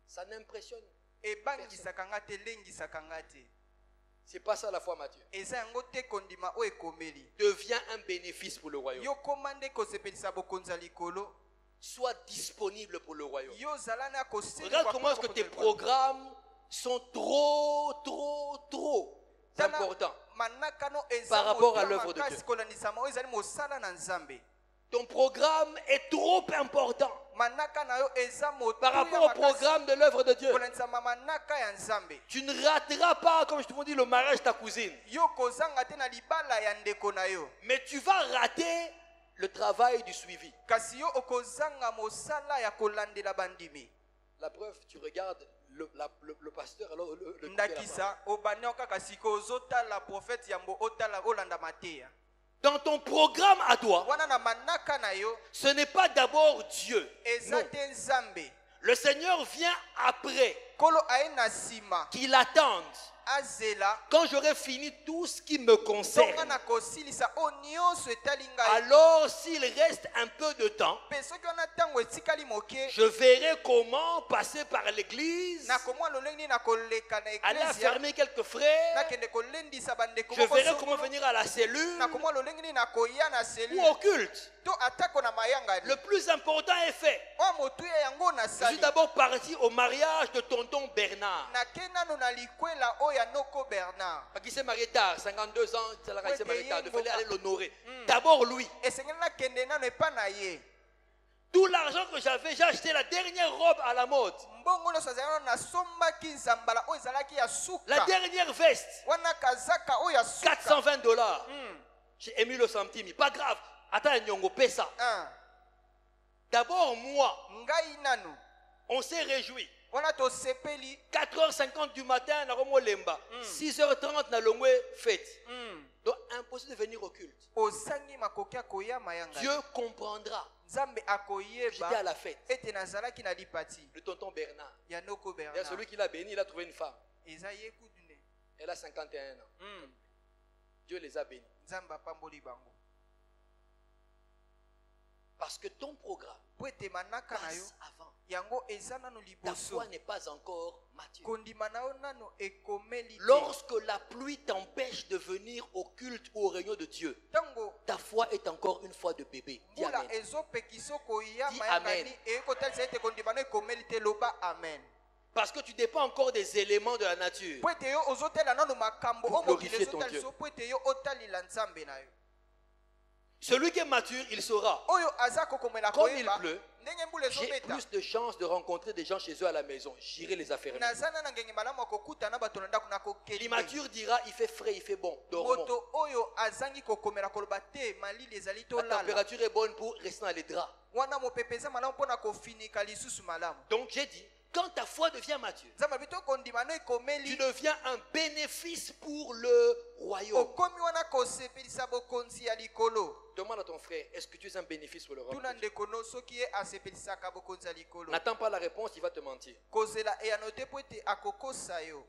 Ça n'impressionne personne. C'est pas ça la foi mature. Deviens un bénéfice pour le royaume. Sois disponible pour le royaume. Regarde comment est-ce que tes programmes sont trop importants par rapport à l'œuvre de Dieu. Ton programme est trop important par rapport au programme de l'œuvre de Dieu. Tu ne rateras pas, comme je te dis, le mariage de ta cousine. Mais tu vas rater le travail du suivi. La preuve, tu regardes le pasteur, alors dans ton programme à toi, ce n'est pas d'abord Dieu. Non. Le Seigneur vient après qu'il attende azela quand j'aurai fini tout ce qui me concerne, tonga na kosilisa o nyonso etali ngai alors s'il reste un peu de temps, mpe soki wana ntango etikali moke je verrai comment passer par l'église, nakomwa lolenge nini nakoleka na aller eklesia affermer quelques frères, nakende kolendisa bandeko je moko verrai songolo. comment venir à la cellule nakomwa lolenge nini nakoya na ou selule au culte. to atako na mayangani Le plus important est fait. oyo motuya yango Je suis nasali d'abord parti au mariage de tonton Bernard. nake nano na likwela oyo ya noko bernard Qui s'est marié tard, 52 ans, il s'est marié tard. Il fallait aller l'honorer. Mm. D'abord lui. esengeli nakende nano epa na ye Tout l'argent que j'avais, j'ai acheté la dernière robe à la mode. mbongo nyonso azali nano nasombaki nzambala oyo ezalaki ya La suka dernière veste, wana kazaka oyo ya suka $420. Mm. J'ai émis le centime. Pas grave. Attends, Nyongo, paie ça. Ah. D'abord, moi, ngai nano on s'est réjoui. wana tosepeli 4h50 du matin, na Romo Lemba. 6h30, na Longwe, fête. Donc, impossible de venir au culte. ozangi makoki akoya mayanga Dieu comprendra. nzambe J'étais à akoyeba la fête. ete nazalaki na lipati Le tonton Bernard. ya noko Il y a bernard celui qui l'a béni, il a trouvé une femme. eza ye kudu nde Elle a 51 ans. Dieu les a bénis. nzambe apamboli bango Parce que ton programme po ete manaka na yo passe avant. yango eza nano Ta liboso foi n'est pas encore mature. kondima na yo nano ekomeli te Lorsque la pluie t'empêche de venir au culte ou aux réunions de Dieu, ntango ta foi est encore une foi de bébé. Dis mbula amen. ezopekisa koya Dis mayangani amen. ekotalisa ete kondima na yo ekomeli te loba amen Parce que tu dépends encore des éléments de la nature. po ete yo ozotala nano makambo Pour oyo mokili glorifier ton ezotalisa Dieu. po ete yo otalila nzambe na yo Celui qui est mature, il saura. oyo aza kokomela Comme il koyeba pleut, ndenge mbula j'ai ezobeta plus de chances de rencontrer des gens chez eux à la maison. J'irai les affaires. naza na ngenge malamu ya kokuta na bato na ndako na kokeli L'immature dira, il fait frais, il fait bon. Dormons. moto oyo azangi kokomela koloba te malili ezali La tolala température est bonne pour rester dans les draps. wana mopepe eza malamu mpona kofinika lisusu malamu Donc j'ai dit, quand ta foi devient mature, nzambe abi to kondima no tu ekomeli deviens un bénéfice pour le royaume. okomi wana kosepelisa bokonzi ya likolo Demande à ton frère, est-ce que tu es un bénéfice pour le royaume? tuna ndeko no soki ye asepelisaka bokonzi ya likolo N'attends pas la réponse, il va te mentir. kozela eyano te po ete akokosa yo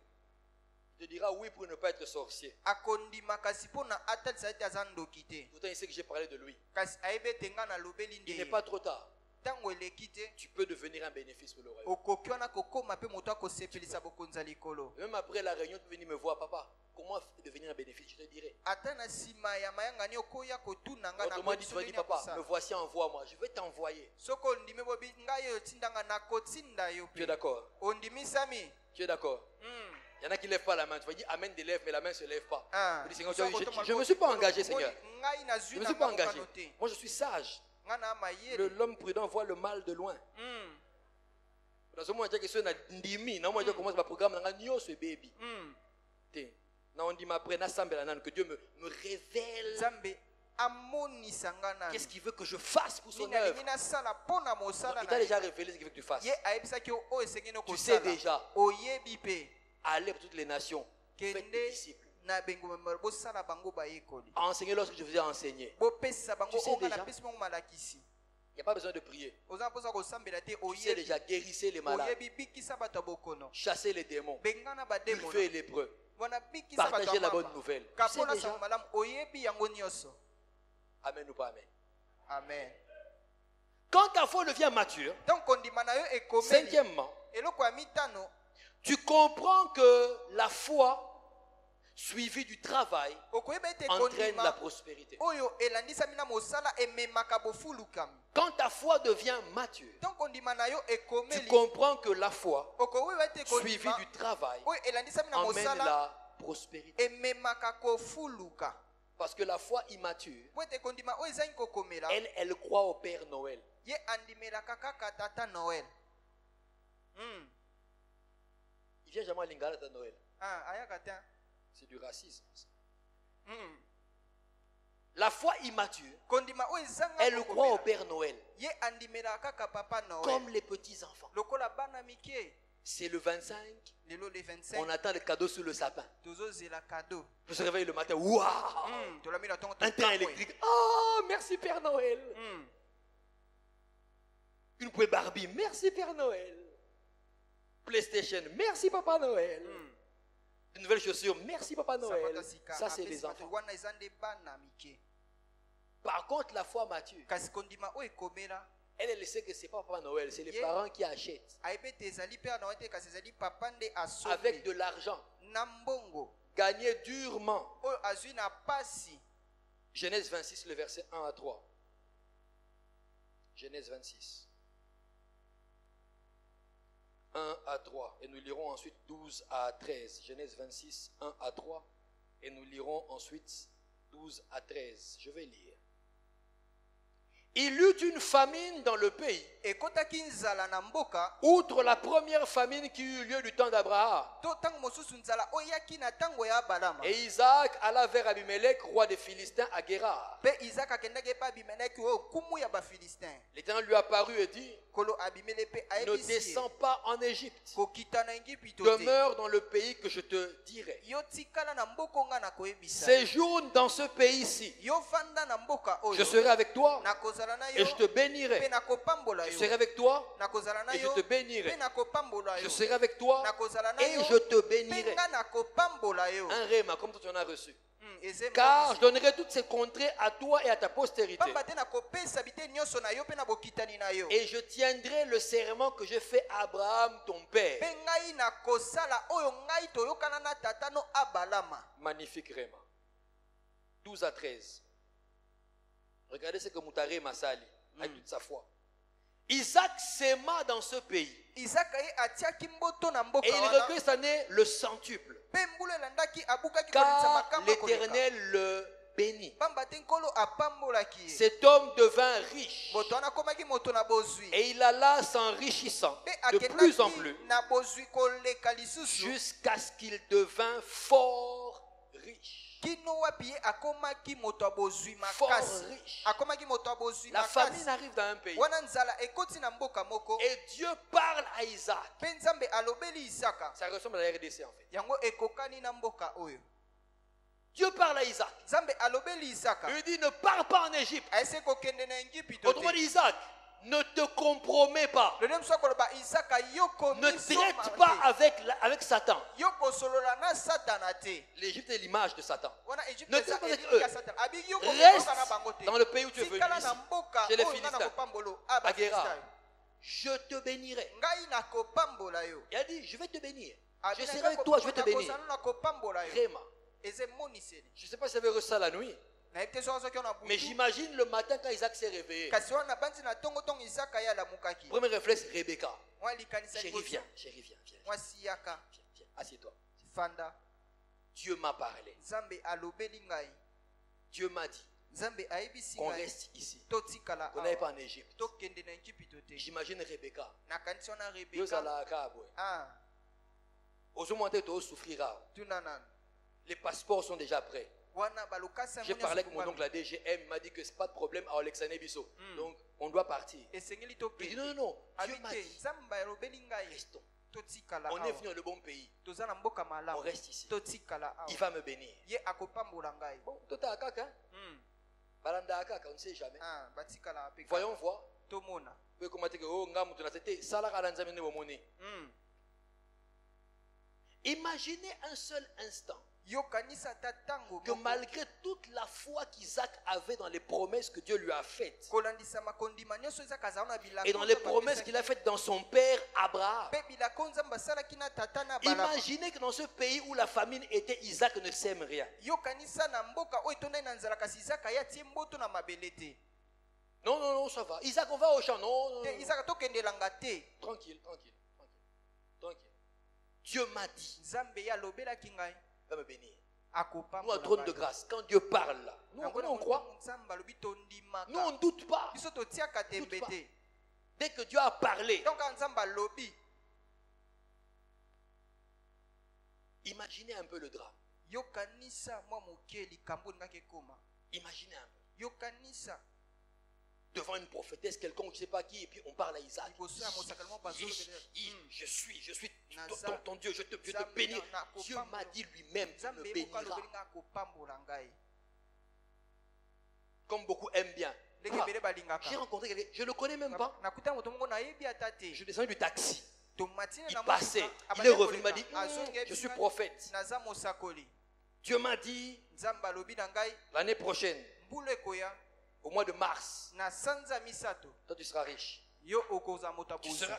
Il te dira oui pour ne pas être sorcier. akondima kasi mpona atalisa ete aza ndoki te Pourtant, il sait que j'ai parlé de lui. kasi ayebi ete nga nalobeli Il nde n'est pas trop tard. ntango eleki te Tu peux devenir un bénéfice pour le royaume. okoki wana kokóma mpe moto akosepelisa bokonzi ya likolo Même après la réunion, tu peux venir me voir, papa. Comment devenir un bénéfice? Je te dirai. ata na nsima ya mayangani okoya kotuna nga Autrement dit, tu vas dire, papa, me voici, envoie-moi. Je vais t'envoyer. soki ondimi bobi ngai oyo otindanga nakotinda yo Tu es mpe d'accord? ondimisami Tu es d'accord? Il y en a qui ne lèvent pas la main. Tu vas dire Amen des lèvres, mais la main ne se lève pas. Ah. Tu dis, Seigneur, je ne me suis pas engagé, Seigneur. ngai Je nazwi ne me na suis pas nga engagé. mokano te Moi, je suis sage. nga na mayele L'homme prudent voit le mal de loin. Dans ce moment, il y a ndimi. Dans ce moment, commence le programme. Ce baby. Dans on dit après, que Dieu me révèle. nzambe amonisa nga nanu Qu'est-ce qu'il veut que je fasse pour son nini œuvre? alingi nasala mpo na mosala Il t'a na déjà révélé ce qu'il veut que tu fasses. ye ayebisaki yo oyo esengeli Tu sais okosala déjà. oyebi mpe Allez pour toutes les nations. Faites des kende disciples. na bengumema bosala bango bayekoli Enseignez lorsque je vous ai enseigné. bopesisa bango Tu sais oyo nga déjà. napesi bango malakisi Il n'y a pas besoin de prier. oza na mposa kosambela te Tu sais déjà, guérissez les malades. oyebi bikisa bato ya bokono Chassez les démons. bengana Purifiez bademono les lépreux. wana bikisa bato Partagez la ya bonne mama nouvelle. Tu sais kapona déjà. sango malamu oyebi yango nyonso Amen ou pas amen. amen Quand ta foi devient mature, donc kondima na yo ekomeli cinquièmement, eloko ya mitano tu comprends que la foi suivie du travail okoyeba ete entraîne la kondima prospérité. oyo elandisami na mosala ememaka bofulukami Quand ta foi devient mature, donc kondima na yo tu ekomeli comprends que la foi okoyeba ete suivie kondima du travail oyo elandisami na emmène mosala la prospérité. ememaka kofuluka Parce que la foi immature, po ete kondima oyo ezangi kokomela elle croit au Père Noël. ye andimelaka kaka tata noel Il vient jamais à Lingala de Noël. ayaka te C'est du racisme. La foi immature, kondima oyo ezanga elle croit au kokomela Père Noël. ye andimelaka kaka papa noel Comme les petits enfants. lokola bana mike C'est le 25, lelo le on 25 attend le cadeau sous le sapin. tozozela kado Je se réveille le matin, waouh! tolami na ntongo Un train électrique. Oh, merci Père Noël. Une poupée Barbie, merci Père Noël. PlayStation, merci Papa Noël. de nouvelles chaussures. Merci Papa Noël. Ça c'est les enfants. Par contre, la foi mature, elle sait que ce n'est pas Papa Noël, c'est les parents qui achètent. Avec de l'argent. Gagné durement. Genèse 26, le verset 1 à 3. Genèse 26. 1 à 3. Et nous lirons ensuite 12 à 13. Genèse 26, 1 à 3. Et nous lirons ensuite 12 à 13. Je vais lire. Il y eut une famine dans le pays. Outre la première famine qui eut lieu du temps d'Abraham. Et Isaac alla vers Abimelech, roi des Philistins, à Guérar. L'Éternel lui apparut et dit: ne descends pas en Égypte. Demeure dans le pays que je te dirai. Séjourne dans ce pays-ci. Je serai avec toi et je te bénirai. Je serai avec toi et je te bénirai. Je serai avec toi et je te bénirai. Un réma comme toi tu en as reçu. Car je donnerai toutes ces contrées à toi et à ta postérité. Et je tiendrai le serment que je fais à Abraham ton père. Magnifique réma. 12 à 13. Regardez ce que Moutare Massali avec toute sa foi. Isaac s'aima dans ce pays. Et il recueille cette année le centuple. Car l'Éternel le bénit. Cet homme devint riche. Et il alla s'enrichissant de plus en plus jusqu'à ce qu'il devint fort riche. Fort riche. La famine arrive dans un pays. Et Dieu parle à Isaac. Ça ressemble à la RDC en fait. Dieu parle à Isaac. Il lui dit: ne pars pas en Égypte. Autrement dit, Isaac, ne te compromets pas. Ne traite pas avec Satan. L'Égypte est l'image de Satan. Ne traite pas avec eux. Reste dans le pays où tu es venu, ici, chez les Philistins, à Guérar. Je te bénirai. Il a dit: je vais te bénir. Je serai avec toi, je vais te bénir. Réma. Je ne sais pas si vous avez reçu ça la nuit. Mais j'imagine le matin quand Isaac s'est réveillé. Premier réflexe, Rebecca. Chérie, viens. Assieds-toi. Dieu m'a parlé. Dieu m'a dit qu'on reste ici, qu'on n'aille pas en Égypte. J'imagine Rebecca. Les passeports sont déjà prêts. J'ai parlé avec mon oncle la DGM, il m'a dit que ce n'est pas de problème à Alexandre Bisso. Donc on doit partir. Il dit non, Dieu m'a dit, restons. On est venu dans le bon pays. On reste ici. Il va me bénir. Bon, tout à Akaka. Balanda Akaka, on ne sait jamais. Voyons voir. Imaginez un seul instant que malgré toute la foi qu'Isaac avait dans les promesses que Dieu lui a faites et dans les promesses qu'il a faites dans son père Abraham, imaginez que dans ce pays où la famine était, Isaac ne sème rien. Non, ça va. Isaac, on va au champ. Non. Tranquille. Dieu m'a dit, va me bénir. Nous, à trône de grâce, quand Dieu parle là, nous on croit. Nous on ne doute pas. Dès que Dieu a parlé, imaginez un peu le drame. Imaginez un peu. Devant une prophétesse quelconque, je ne sais pas qui, et puis on parle à Isaac. Je suis ton Dieu, je te bénis. Dieu m'a dit lui-même, tu me béniras. Comme beaucoup aiment bien. J'ai rencontré quelqu'un, je ne le connais même pas. Je descends du taxi. Il passait. Il est revenu, il m'a dit, je suis prophète. Dieu m'a dit, l'année prochaine, au mois de mars, toi tu seras riche.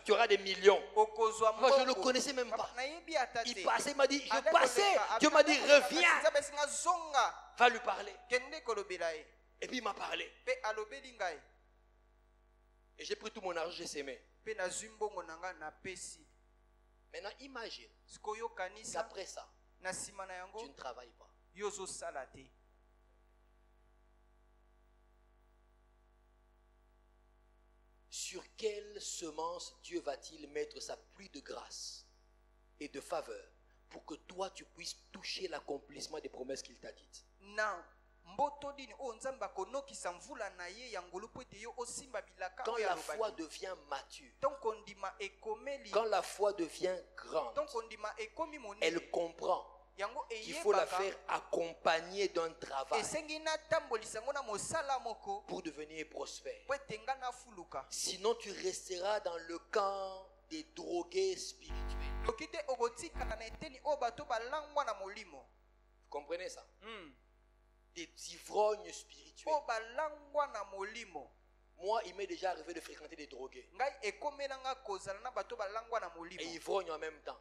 Tu auras des millions. Moi je ne le connaissais même pas. Il passait, il m'a dit, je passais. Dieu m'a dit, reviens. Va lui parler. Et puis il m'a parlé. Et j'ai pris tout mon argent, j'ai sémé. Maintenant imagine, après ça, tu ne travailles pas. Sur quelle semence Dieu va-t-il mettre sa pluie de grâce et de faveur pour que toi tu puisses toucher l'accomplissement des promesses qu'il t'a dites? Quand la foi devient mature, quand la foi devient grande, elle comprend qu'il faut la faire accompagner d'un travail pour devenir prospère. Sinon tu resteras dans le camp des drogués spirituels. Vous comprenez ça? Des ivrognes spirituels. Moi, il m'est déjà arrivé de fréquenter des drogués et ivrognes en même temps.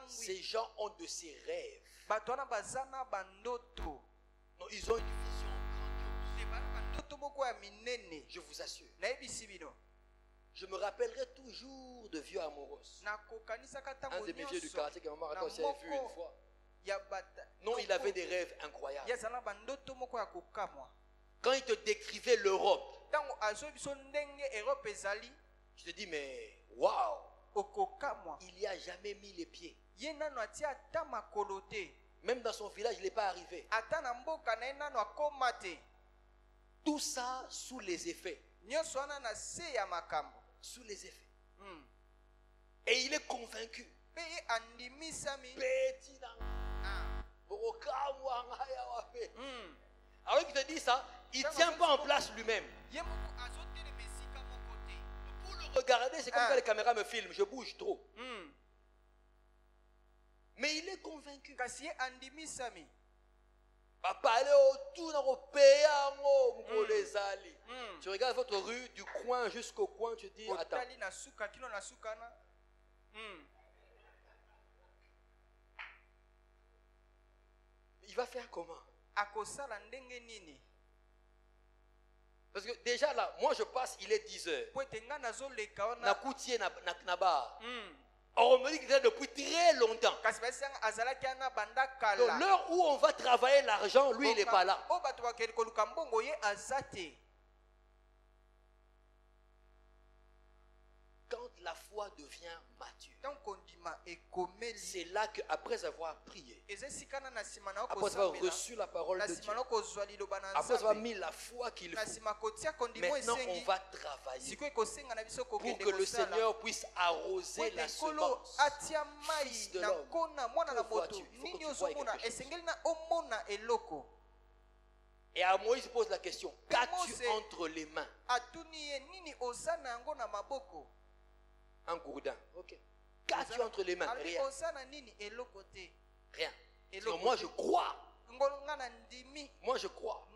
Ces gens ont de ces rêves. Non, ils ont une vision grandiose. Je vous assure. Je me rappellerai toujours de vieux amoureux. Un de mes vieux du quartier qui m'a aussi vu une fois. Non, il avait des rêves incroyables. Quand il te décrivait l'Europe, je te dis, mais waouh, il n'y a jamais mis les pieds. Même dans son village, il n'est pas arrivé. Tout ça sous les effets. Sous les effets. Et il est convaincu. Alors qu'il te dit ça, il ne tient pas en place lui-même. Pour le regarder, c'est comme quand les caméras me filment, je bouge trop. Mais il est convaincu. Tu regardes votre rue du coin jusqu'au coin, tu dis attends. Il va faire comment? Parce que déjà là, moi je passe, il est 10h. On me dit qu'il est depuis très longtemps. Donc l'heure où on va travailler l'argent, lui il n'est pas là. Quand la foi devient mature, c'est là qu'après avoir prié, après avoir reçu la parole de Dieu, après avoir mis la foi qu'il faut, maintenant on va travailler pour que le Seigneur puisse arroser la semence. Fils de l'homme, que vois-tu? Il faut que tu voies quelque chose. Et à Moïse pose la question, qu'as-tu entre les mains? Un gourdin. Ok. Qu'as-tu entre les mains? Rien. Rien. Donc moi je crois. Moi je crois.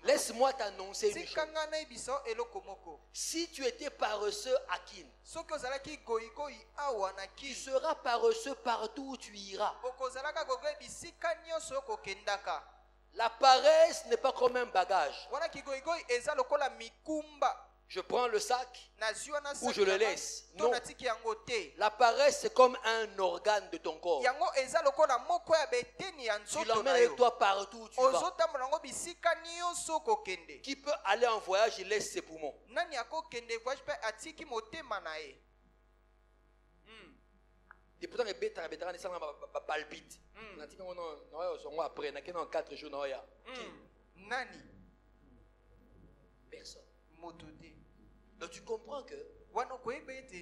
Laisse-moi t'annoncer une chose. Si tu étais paresseux à Kin, tu seras paresseux partout où tu iras. La paresse n'est pas comme un bagage. Je prends le sac ou je le laisse. Non. La paresse, c'est comme un organe de ton corps. Tu l'emmènes avec toi partout où tu vas. Qui peut aller en voyage, il laisse ses poumons. Et pourtant, les bêtes palpitent. Après, dans 4 jours, personne. Donc tu comprends que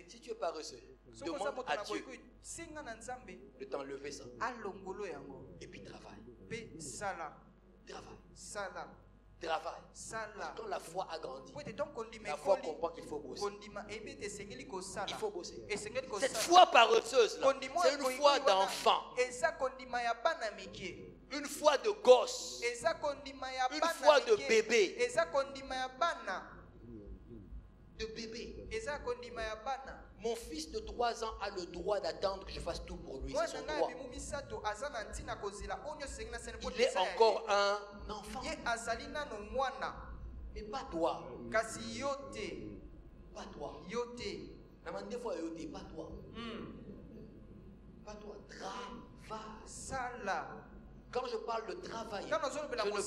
si tu es paresseux, demande à Dieu de t'enlever ça. Et puis travaille. Travaille. Travaille. Quand la foi a grandi, la foi comprend qu'il faut bosser. Il faut bosser. Cette foi paresseuse, c'est une foi d'enfant. Une foi de gosse. Une foi de bébé. De bébé. Mon fils de 3 ans a le droit d'attendre que je fasse tout pour lui. C'est son droit. Il est encore un enfant. Mais pas toi. Pas toi. Pas toi. Pas toi. Travaille. Quand je parle de travail, je ne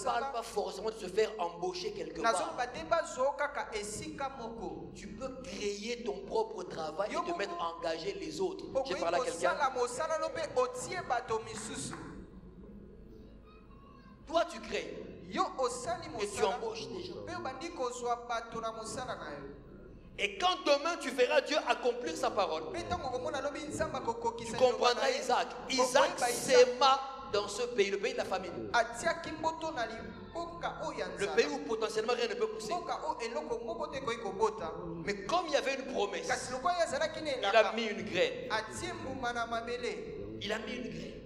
parle pas forcément de se faire embaucher quelque part. Tu peux créer ton propre travail et te mettre à engager les autres. J'ai parlé à quelqu'un. Toi, tu crées. Et tu embauches des gens. Et quand demain tu verras Dieu accomplir sa parole, tu comprendras Isaac. Isaac s'aima dans ce pays, le pays de la famine. Le pays où potentiellement rien ne peut pousser. Mais comme il y avait une promesse, il a mis une graine. Il a mis une graine.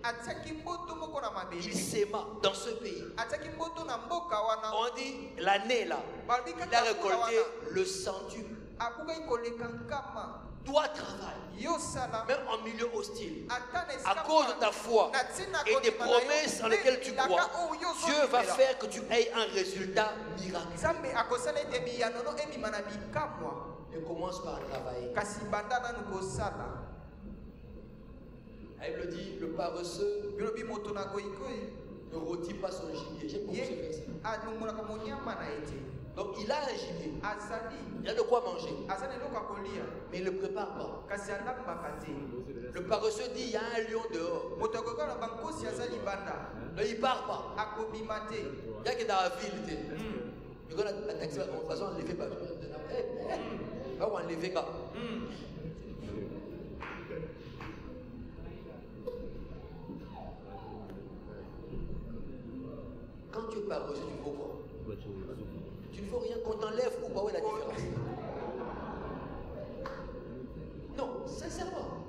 Il s'aima dans ce pays. On dit l'année là, il a récolté le centuple. Toi travaille, même en milieu hostile, à cause de ta foi et des promesses en lesquelles tu crois, Dieu va faire que tu aies un résultat miraculeux. Et commence par travailler. La Bible dit, le paresseux ne rôtit pas son gibier. J'ai compris ce verset. Donc il a un gibier, il a de quoi manger, mais il ne le prépare pas. Le paresseux dit il y a un lion dehors, mais il ne part pas. Il y a que dans la ville, il y a la taxi, de toute façon on ne les fait pas. On ne les fait pas. Quand tu es paresseux, tu faut quoi? Tu ne faut rien, qu'on t'enlève ou pas, où est la différence? Non, sincèrement.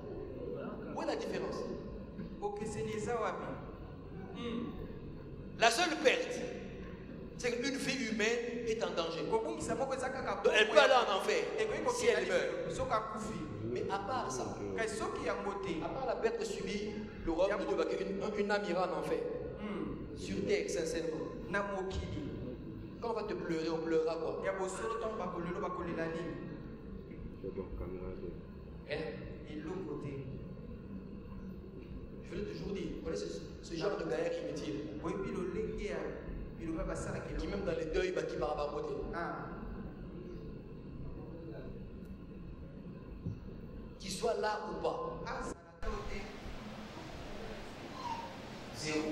Où est la différence? La seule perte, c'est qu'une vie humaine est en danger. Donc elle peut aller en enfer si elle meurt. Mais à part ça, à part la perte subie, le royaume de Dieu va qu'une âme ira en enfer. Sur terre, sincèrement. Quand on va te pleurer, on pleurera quoi? Hein? Je l'ai toujours dit, vous connaissez ce genre de galère qui me tire. Qui même dans les deuils, qui va rababoter. Qu'il soit là ou pas. Zéro.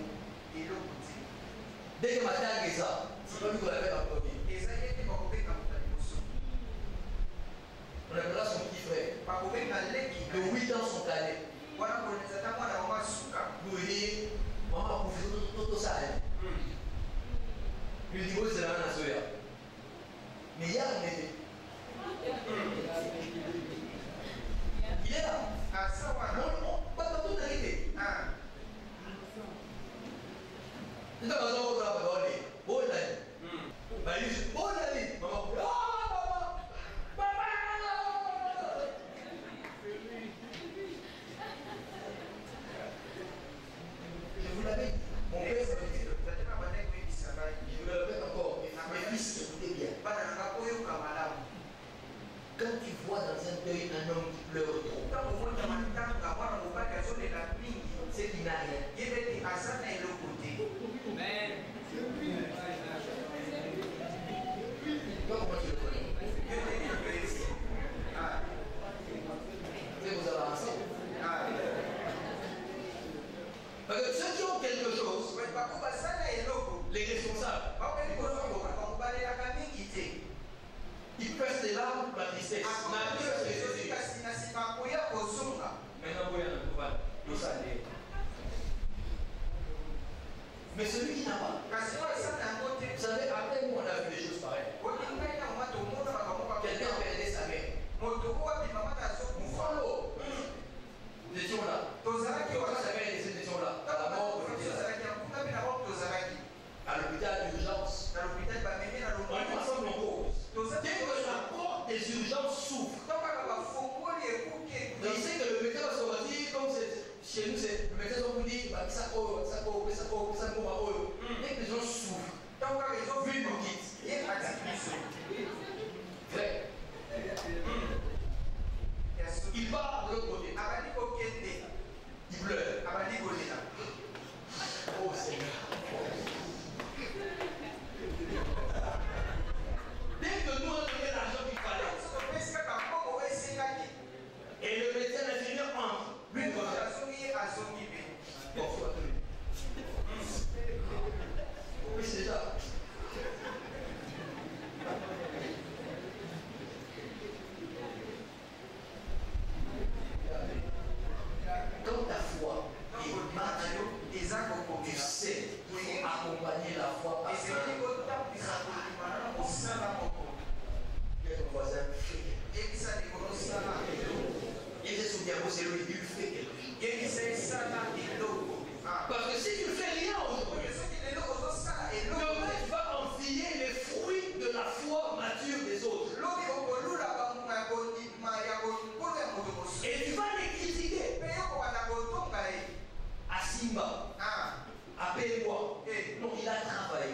Dès que matin a ça, c'est pas lui qu'on l'appelle en premier. On appellera son petit frère. De 8 ans son cadet. Nous dit, maman, vous faites tout ça. Lui dit, c'est la même nationale. Mais il y a un aidé. Il est là. Pas tout arrivé. Il a raison pour la parole. Bon, il a dit. Bon, il a dit. Maman, je vous l'avais dit. Mon père, je vous l'avais encore. Mes fils, écoutez bien. Quand tu vois dans un deuil un homme qui pleure trop, c'est qu'il n'a rien. Comment tu le connais? Vous avez avancé. Parce que ceux qui ont quelque chose, les responsables, ils pèsent les larmes, la tristesse. Mais celui qui n'a pas, vous savez, après nous on Chez nous, c'est le médecin vous dit, dès que les gens souffrent, vu nous quitte. Vrai. Il part de l'autre côté. Il pleure. Oh Seigneur. Dès que nous on a donné l'argent qu'il fallait, et le médecin l'infirmière entre, lui il doit faire. Bon, faut attendre. Oui, c'est ça. Quand ta foi est mature, tu sais, il faut accompagner la foi par ça. Ton voisin fait quelque chose. Il est sous diable, c'est lui qui fait quelque chose. Parce que si tu ne fais rien aujourd'hui, demain tu vas envier les fruits de la foi mature des autres. Et tu vas les critiquer. À Simba, à Pélois. Non, il a travaillé.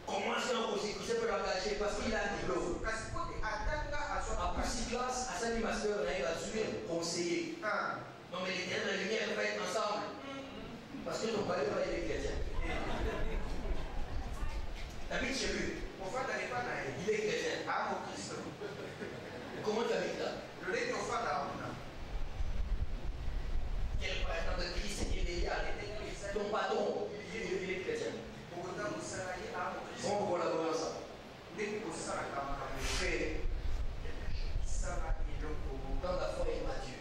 Comment est-ce qu'on peut l'engager parce qu'il a un diplôme. À plus de classe, à Sani Master, il a tué conseiller. Non, mais les terres de la lumière ne peuvent pas être ensemble. Parce que ton palais va être chrétien. T'habites chez lui. Il est chrétien. Comment tu habites là? Quel patron de Christ est légal? Ton patron, il est chrétien. Comment vous collaborez ensemble? Frère, quand la foi est mature,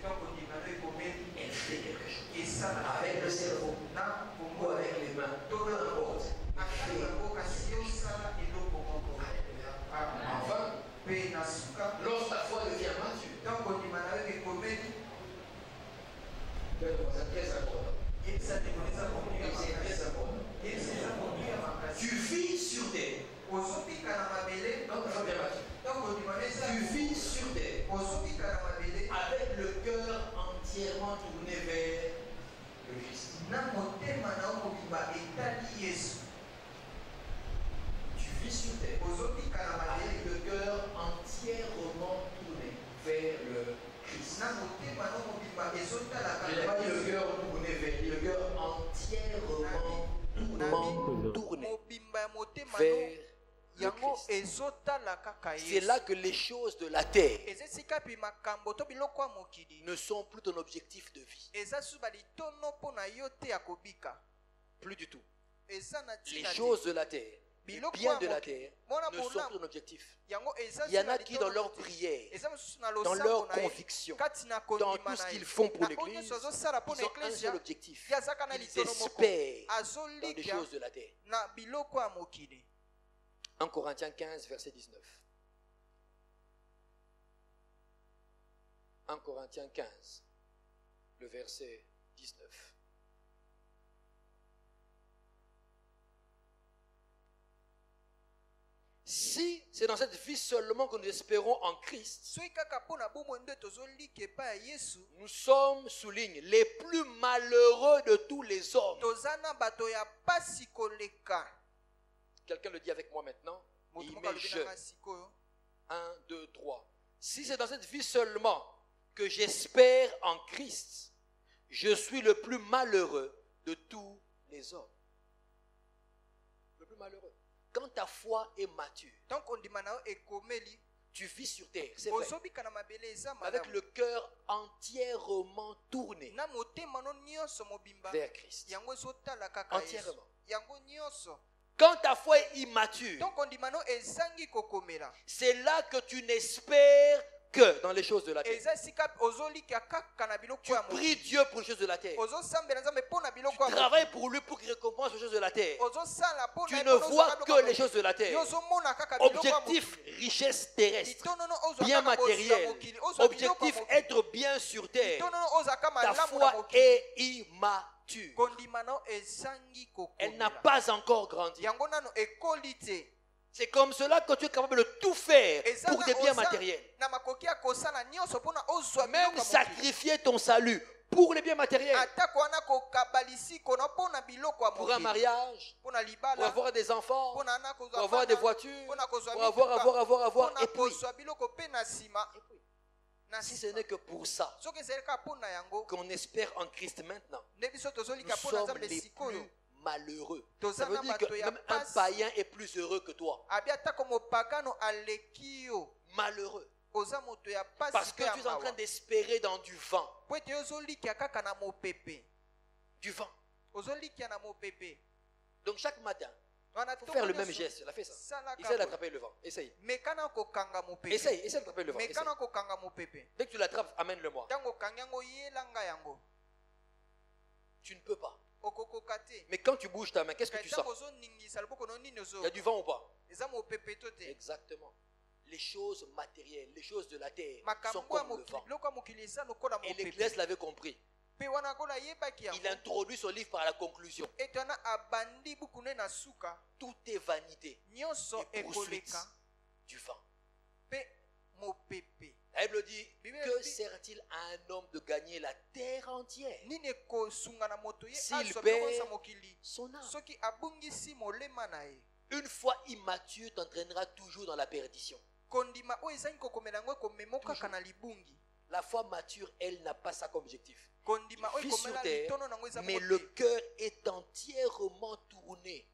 elle fait quelque chose. Avec le cerveau, ou avec les mains, peu importe. Enfin, lorsque la foi devient mature, c'est très important. C'est très important. Tu vis sur terre. Donc, tu vis sur terre avec le cœur entièrement tourné vers le Christ. Tu vis sur terre avec le cœur entièrement tourné vers le Christ. Je n'ai pas dit le cœur tourné vers, le cœur entièrement tourné vers le Christ. C'est là que les choses de la terre ne sont plus ton objectif de vie. Plus du tout. Les choses de la terre, les biens de la terre ne sont plus ton objectif. Il y en a qui dans leur prière, dans leur conviction, dans tout ce qu'ils font pour l'église, ils ont un seul objectif. Ils espèrent dans les choses de la terre. 1 Corinthiens 15, verset 19. 1 Corinthiens 15, le verset 19. Si c'est dans cette vie seulement que nous espérons en Christ, nous sommes, souligne, les plus malheureux de tous les hommes. Quelqu'un le dit avec moi maintenant. Il met je. 1, 2, 3. Si c'est dans cette vie seulement que j'espère en Christ, je suis le plus malheureux de tous les hommes. Le plus malheureux. Quand ta foi est mature, tu vis sur terre, c'est vrai, avec le cœur entièrement tourné vers Christ. Entièrement. Quand ta foi est immature, c'est là que tu n'espères que dans les choses de la terre. Tu pries Dieu pour les choses de la terre. Tu travailles pour lui pour qu'il récompense les choses de la terre. Tu ne vois que les choses de la terre. Objectif, richesse terrestre, bien matériel. Objectif, être bien sur terre. Ta foi est immature. Elle n'a pas encore grandi. C'est comme cela que tu es capable de tout faire pour des biens matériels. Même sacrifier ton salut pour les biens matériels, atako wana kokabalisi kona pona biloko ya pour un mokili mariage, pona pour libala avoir des enfants, pona na pour kozwa avoir des bana, voitures, pona kozwa pour avoir, pona et puis, kozwa biloko pe na sima na si ce n'est que pour ça soki ezali kaka pona yango qu'on espère en Christ maintenant, nde biso nous tozolika pona sommes nzambe les sikoyo plus malheureux. Toza Ça veut na dire que bato ya même un pasi. païen est plus heureux que toi. abi atako mopagano aleki yo Malheureux. oza moto ya Parce pasi que pe ya tu es en train mawa d'espérer dans du vent. po ete yo ozolikia kaka na mopepe Du vent. ozolikia na mopepe Donc chaque matin, wana il faut faire le même geste. Il a fait ça. salaka Essaye d'attraper le vent. Essaye. mekana kokanga mopepe Essaye d'attraper le vent. Essaye. mekana kokanga mopepe Dès que tu l'attrapes, amène-le-moi. ntango okangi yango yelanga yango Tu ne peux pas. okokoka te Mais quand tu bouges ta main, qu'est-ce que tu ntango sens? ozoningisa loboko no nini Il y a du vent ou pas? eza mopepe to te Exactement. Les choses matérielles, les choses de la terre sont makambo ya comme le mokili vent. biloko ya mokili eza lokola Et mopepe l'Église l'avait compris. mpe wana kola yebaki Il yango introduit son livre par la conclusion. ete wana abandi buku ne na suka Tout est vanité nyonso et poursuite ekoleka du vent. mpe mopepe La Bible dit, Bible que dit- sert-il à un homme de gagner la terre entière? nini ekosunga na moto ye S'il azwa perd biloko nyonso ya mokili son âme. soki abungisi molema na ye Une foi immature t'entraînera toujours dans la perdition. kondima oyo ezangi kokomela yango ekomema kaka na libungi La foi mature, elle n'a pas ça comme objectif. kondima oyo Vit sur ekomela terre, litono nango eza mais mote. le cœur est entièrement tourné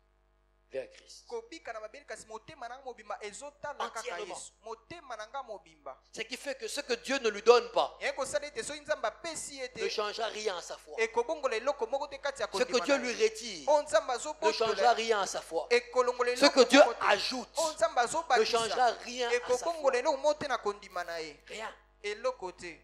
vers Christ. kobika na mabeli kasi motema nanga mobimba ezotala kaka Entièrement. yesu motema nanga mobimba Ce qui fait que ce que Dieu ne lui donne pas ye kosala ete soki nzambe apesi ye ne te changera rien à sa foi. ekobongola eloko moko te kati ya Ce que kondima Dieu na lui ye. retire oyo nzambe ne changera azobotola rien à sa foi. ekolongola Ce eloko que Dieu moko te. ajoute oyo nzambe ne changera azobakisa rien à sa foi. ekobongola eloko moko te na kondima na ye Rien. eloko te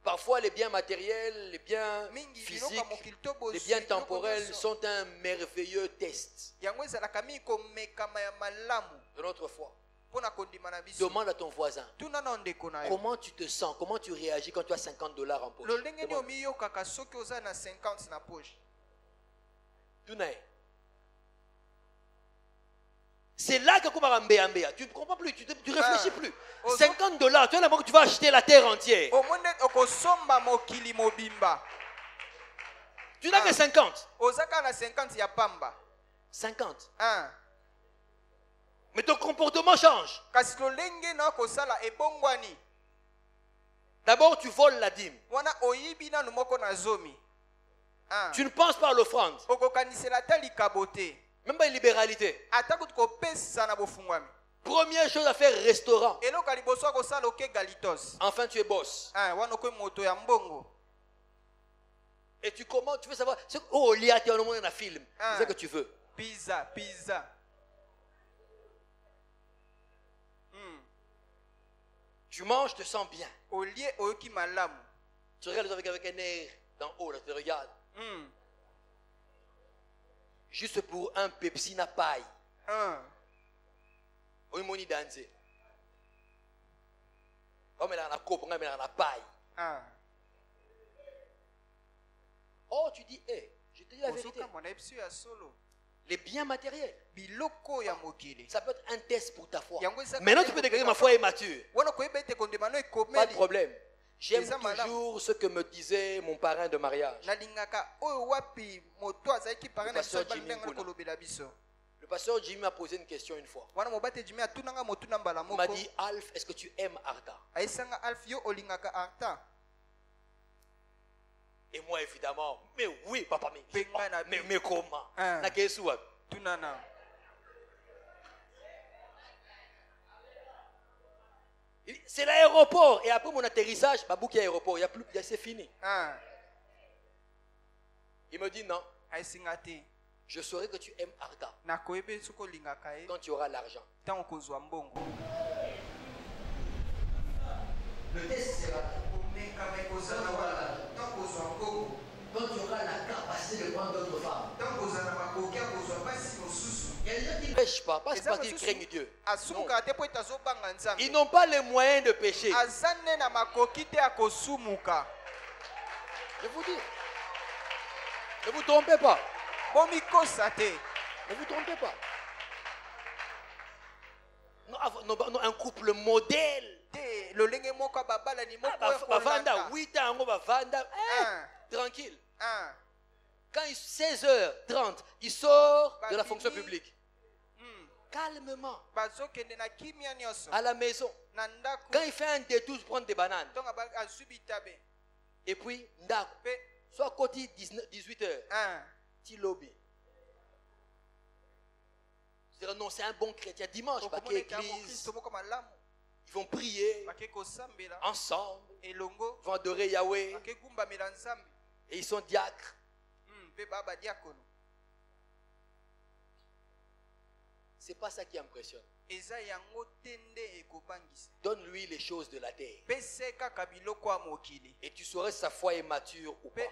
Parfois, les biens matériels, les biens mingi biloko ya physiques, mokili to les bozwi biens biloko temporels nyonso. sont un merveilleux test yango ezalaka mingi komekama ya malamu de notre foi. mpo na kondima na biso Demande à ton voisin, tuna na ndeko na yo comment tu te sens, comment tu réagis quand tu as $50 en poche. lolenge nini Demande. omiyokaka soki oza na 50 na poche Tunae. C'est là que tu ne comprends plus, tu réfléchis plus. Ozo- $50, tu as l'impression que tu vas acheter la terre entière. omoni okosomba mokili mobimba Tu n'as que 50. oza kaka na 50 ya pamba 50. Ah. Mais ton comportement change. kasi lolenge na kosala ebongwani D'abord, tu voles la dîme. wana oyibi nanu moko na zomi Ah. Tu ne penses pas à l'offrande. okokanisela ata likabo te Même pas une libéralité. ata kutu kopesa na bofungwami Première chose à faire, restaurant. eloko ya liboso ya kosala oke galitos Enfin, tu es boss. Ah, wana okoyi moto ya mbongo Et tu commences, tu veux savoir. Oh, il y a un film. Ah. C'est ce que tu veux. pizza Tu manges, te sens bien. olie oyoki malamu Tu regardes avec un air d'en haut, là, tu te regardes. Juste pour un Pepsi na paille. On moni danser. On met dans la coupe, on met dans la paille. Oh, tu dis, hé, je te dis la vérité. ozokamwa na yebiso ya solo Les biens matériels, biloko ya mokili ça peut être un test pour ta foi. Yango eza Maintenant, kaka tu peux déclarer ma foi est mature. wana koyeba ete kondima no Pas de ekomeli problème. J'aime Eza malamu. toujours ce que me disait mon parrain de mariage. nalingaka oyo wapi moto azalaki parrain na biso Pasteur Jimmy balinganga Nkuna. kolobela biso Le pasteur Jimmy m'a posé une question une fois. wana mobate jimi atunanga motuna mbala Il m'a moko dit, Alf, est-ce que tu aimes Arta? ayesanga alf yo olingaka arta Et moi, évidemment, mais oui, papa, Benga na bi. mais comment? Ah. Na kesu wapi? tunana C'est l'aéroport. Et après mon atterrissage, Babouki aéroport, c'est fini. Il me dit non, ayesinga te je saurai que tu aimes Arta nakoyeba soki olingaka ye quand tu auras l'argent. ntango kozwa mbongo Le test sera omekama ekozala wana ntango kozwa mbongo quand tu auras la capacité de prendre d'autres femmes. ntango kozala makoki ya kozwa basi mosusu Il y a des gens qui ne pêchent pas, pas Eza parce qu'ils mosusu craignent Dieu. Non. asumukaka te mpo ete azobanga Ils nzambe n'ont pas les moyens de pécher. aza nde na makoki te ya kosumuka Je vous dis. Ne vous trompez pas. bomikosa te Ne vous trompez pas. Non, un couple modèle. te lolenge moko babala ni moko bavanda 8 ans yango bavanda tranquille. Quand 16h30 il sort de la fonction publique calmement à la maison. Quand il fait un détour pour prendre des bananes et puis soit côté 18h il lobby. Non, c'est un bon chrétien. Dimanche, église, ils vont prier ensemble, ils vont adorer Yahweh et ils sont diacres. C'est pas ça qui impressionne. Donne-lui les choses de la terre et tu saurais si sa foi est mature ou pas.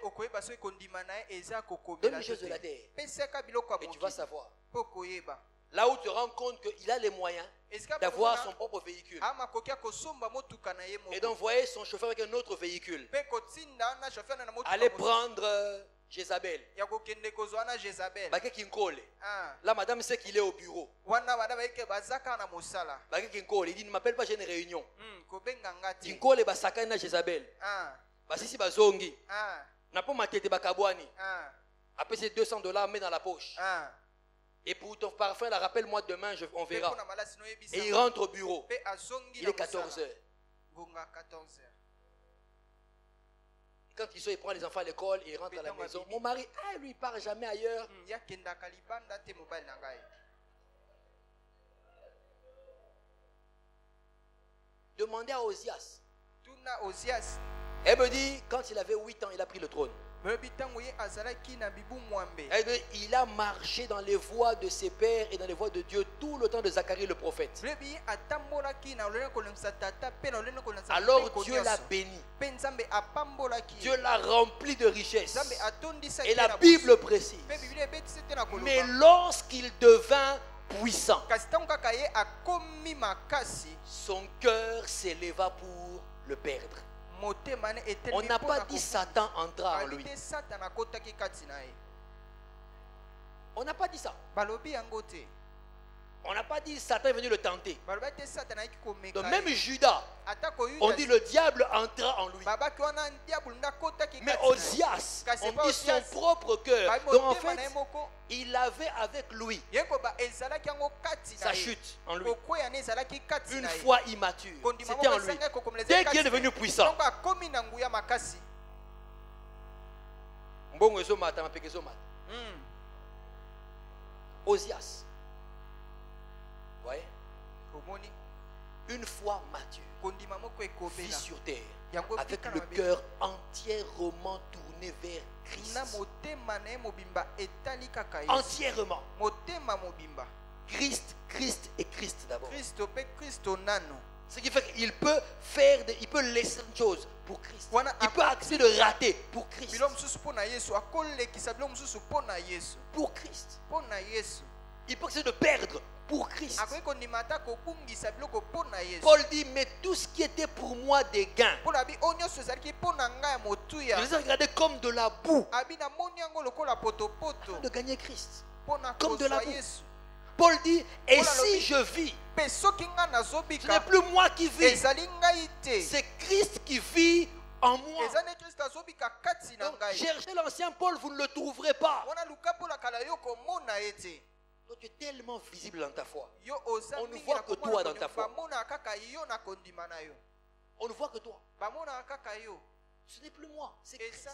Donne-lui les choses de la terre et tu vas savoir. Là où tu te rends compte qu'il a les moyens d'avoir son propre véhicule et d'envoyer son chauffeur avec un autre véhicule, aller prendre Jézabel. Là, madame sait qu'il est au bureau. Il dit ne m'appelle pas, j'ai une réunion. Kinkole basakana Jézabel. Basisi bazongi. N'a pas ma tête bakabwani. Après ces $200 met dans la poche. Et pour ton parfum, rappelle-moi demain, on verra. Et il rentre au bureau. Il est 14h. Quand il sort, il prend les enfants à l'école, il rentre à la maison. Mon mari, lui, il ne part jamais ailleurs. Demandez à Osias. Elle me dit, quand il avait 8 ans, il a pris le trône. Il a marché dans les voies de ses pères et dans les voies de Dieu tout le temps de Zacharie le prophète. Alors Dieu l'a béni. Dieu l'a rempli de richesses. Et la Bible précise. Mais lorsqu'il devint puissant, son cœur s'éleva pour le perdre. On n'a pas dit Satan entra en lui. On n'a pas dit ça. On n'a pas dit Satan est venu le tenter. Donc même Judas, on dit le diable entra en lui. Mais Osias, on dit son propre cœur. Donc en fait, il avait avec lui sa chute en lui. Une foi immature. C'était en lui. Dès qu'il est devenu puissant, Osias, voyez, une foi mature, vit sur terre, avec le cœur entièrement tourné vers Christ. Entièrement. Christ et Christ d'abord. Ce qui fait qu'il peut il peut laisser une chose pour Christ. Il peut accepter de rater pour Christ. Pour Christ. Il peut accepter de perdre pour Christ. Paul dit, mais tout ce qui était pour moi des gains, je les ai regardés comme de la boue afin de gagner Christ. Comme de la boue. Paul dit, et si je vis, ce n'est plus moi qui vis, c'est Christ qui vit en moi. Donc, cherchez l'ancien Paul, vous ne le trouverez pas. Donc, tu es tellement visible dans ta foi. On ne voit que toi dans ta foi. On ne voit que toi. Ce n'est plus moi, c'est Christ.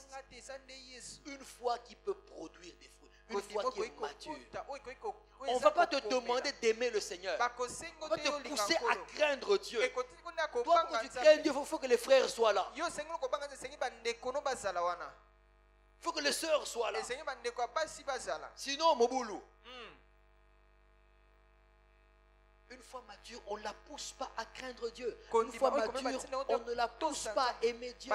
Une foi qui peut produire des fruits. Une foi qui est mature. On ne va pas te demander d'aimer le Seigneur. On va te pousser à craindre Dieu. Toi, quand tu crains Dieu, il faut que les frères soient là. Il faut que les sœurs soient là. Sinon, Moboulou. Une foi mature, on ne la pousse pas à craindre Dieu. Une foi mature, on ne la pousse pas à aimer Dieu.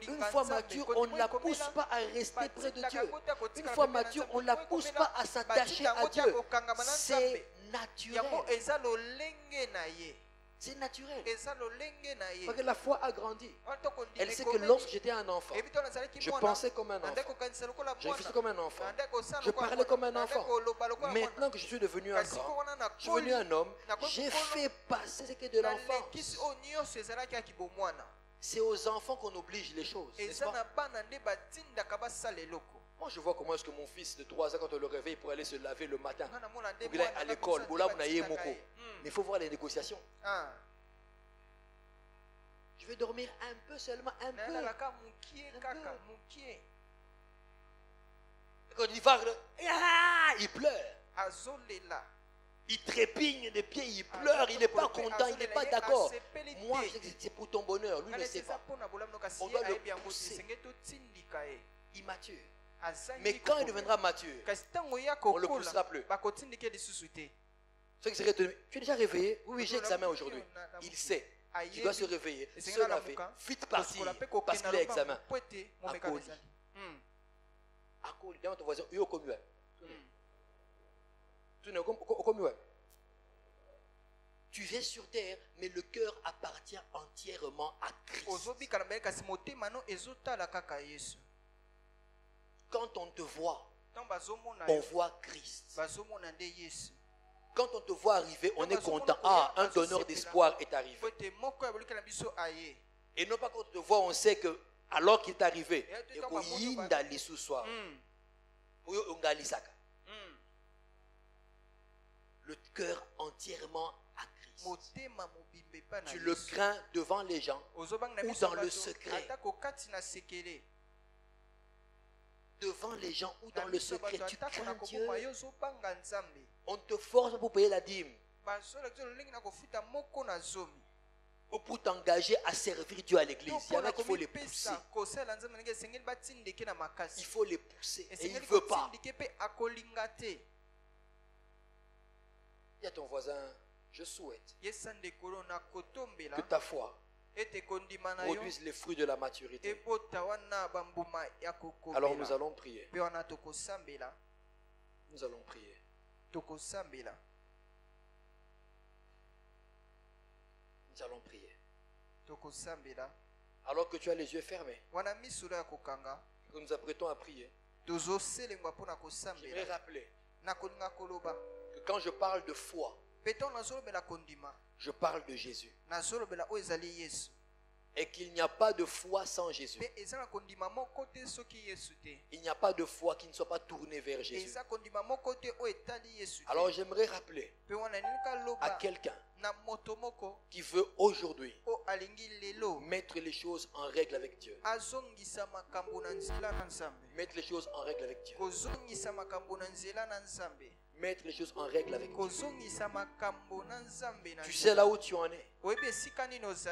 Une foi mature, on ne la pousse pas à rester près de Dieu. Une foi mature, on ne la pousse pas à s'attacher à Dieu. C'est naturel. C'est naturel. eza lolenge na ye Parce que la foi a grandi. Wana tokondima Elle sait que ekomeli. lorsque j'étais un enfant, Ebi to nazalaki je mwana, pensais comme un nande enfant. kokanisa lokola Je mwana, réfléchissais comme un enfant. nande kosala Je lokola parlais mwana, comme un nande enfant. koloba lokola mwana. Maintenant que je suis devenu un Kasi ko grand, wana je suis devenu un homme, j'ai fait passer ce qui est de nalekisi l'enfance. oyo nyonso ezalaki ya kibomwana. C'est aux enfants qu'on oblige les choses. N'est-ce Eza pas? na bana nde batindaka basala eloko. Moi, je vois comment est-ce que mon fils de 3 ans, quand on le réveille pour aller se laver le matin, Nga namona nde pour qu'il aille mwana à nga l'école, kosa Boula nde Mounaye batindaka Moko. ye. Mais il faut voir les négociations. Ah. Je vais dormir un peu seulement, un peu. nalalaka mukie Un kaka peu. mukie. Quand il va, il pleure. Azolela. Il trépigne des pieds, il pleure, il n'est pas content, il n'est pas d'accord. Moi, je sais que c'est pour ton bonheur, lui ne le sait pas. On doit le pousser. Immature. Mais quand il deviendra mature, on ne le poussera plus. Ceux qui seraient étonnés, tu es déjà réveillé? Oui, oui, j'ai examen aujourd'hui. Il sait. Il doit se réveiller, se laver, vite partir, parce qu'il a examen. Akoli, dans ton voisin, il est comme tu viens sur terre, mais le cœur appartient entièrement à Christ. Quand on te voit, on voit Christ. Quand on te voit arriver, on est content. Ah, un donneur d'espoir est arrivé. Et non pas quand on te voit, on sait que alors qu'il est arrivé, le cœur entièrement à Christ. Tu le crains devant les gens ou dans le secret. Devant les gens ou dans le secret, tu crains Dieu. On te force pour payer la dîme ou pour t'engager à servir Dieu à l'église. Il y en a qu'il faut les pousser. Il faut les pousser et il ne veut pas. Dis à ton voisin, je souhaite que ta foi produise les fruits de la maturité. Alors nous allons prier. Nous allons prier. Nous allons prier. Alors que tu as les yeux fermés, que nous apprêtons à prier, j'aimerais rappeler que quand je parle de foi, je parle de Jésus. Et qu'il n'y a pas de foi sans Jésus. Il n'y a pas de foi qui ne soit pas tournée vers Jésus. Alors j'aimerais rappeler à quelqu'un qui veut aujourd'hui mettre les choses en règle avec Dieu. Mettre les choses en règle avec Dieu. Mettre les choses en règle avec Dieu. Tu sais là où tu en es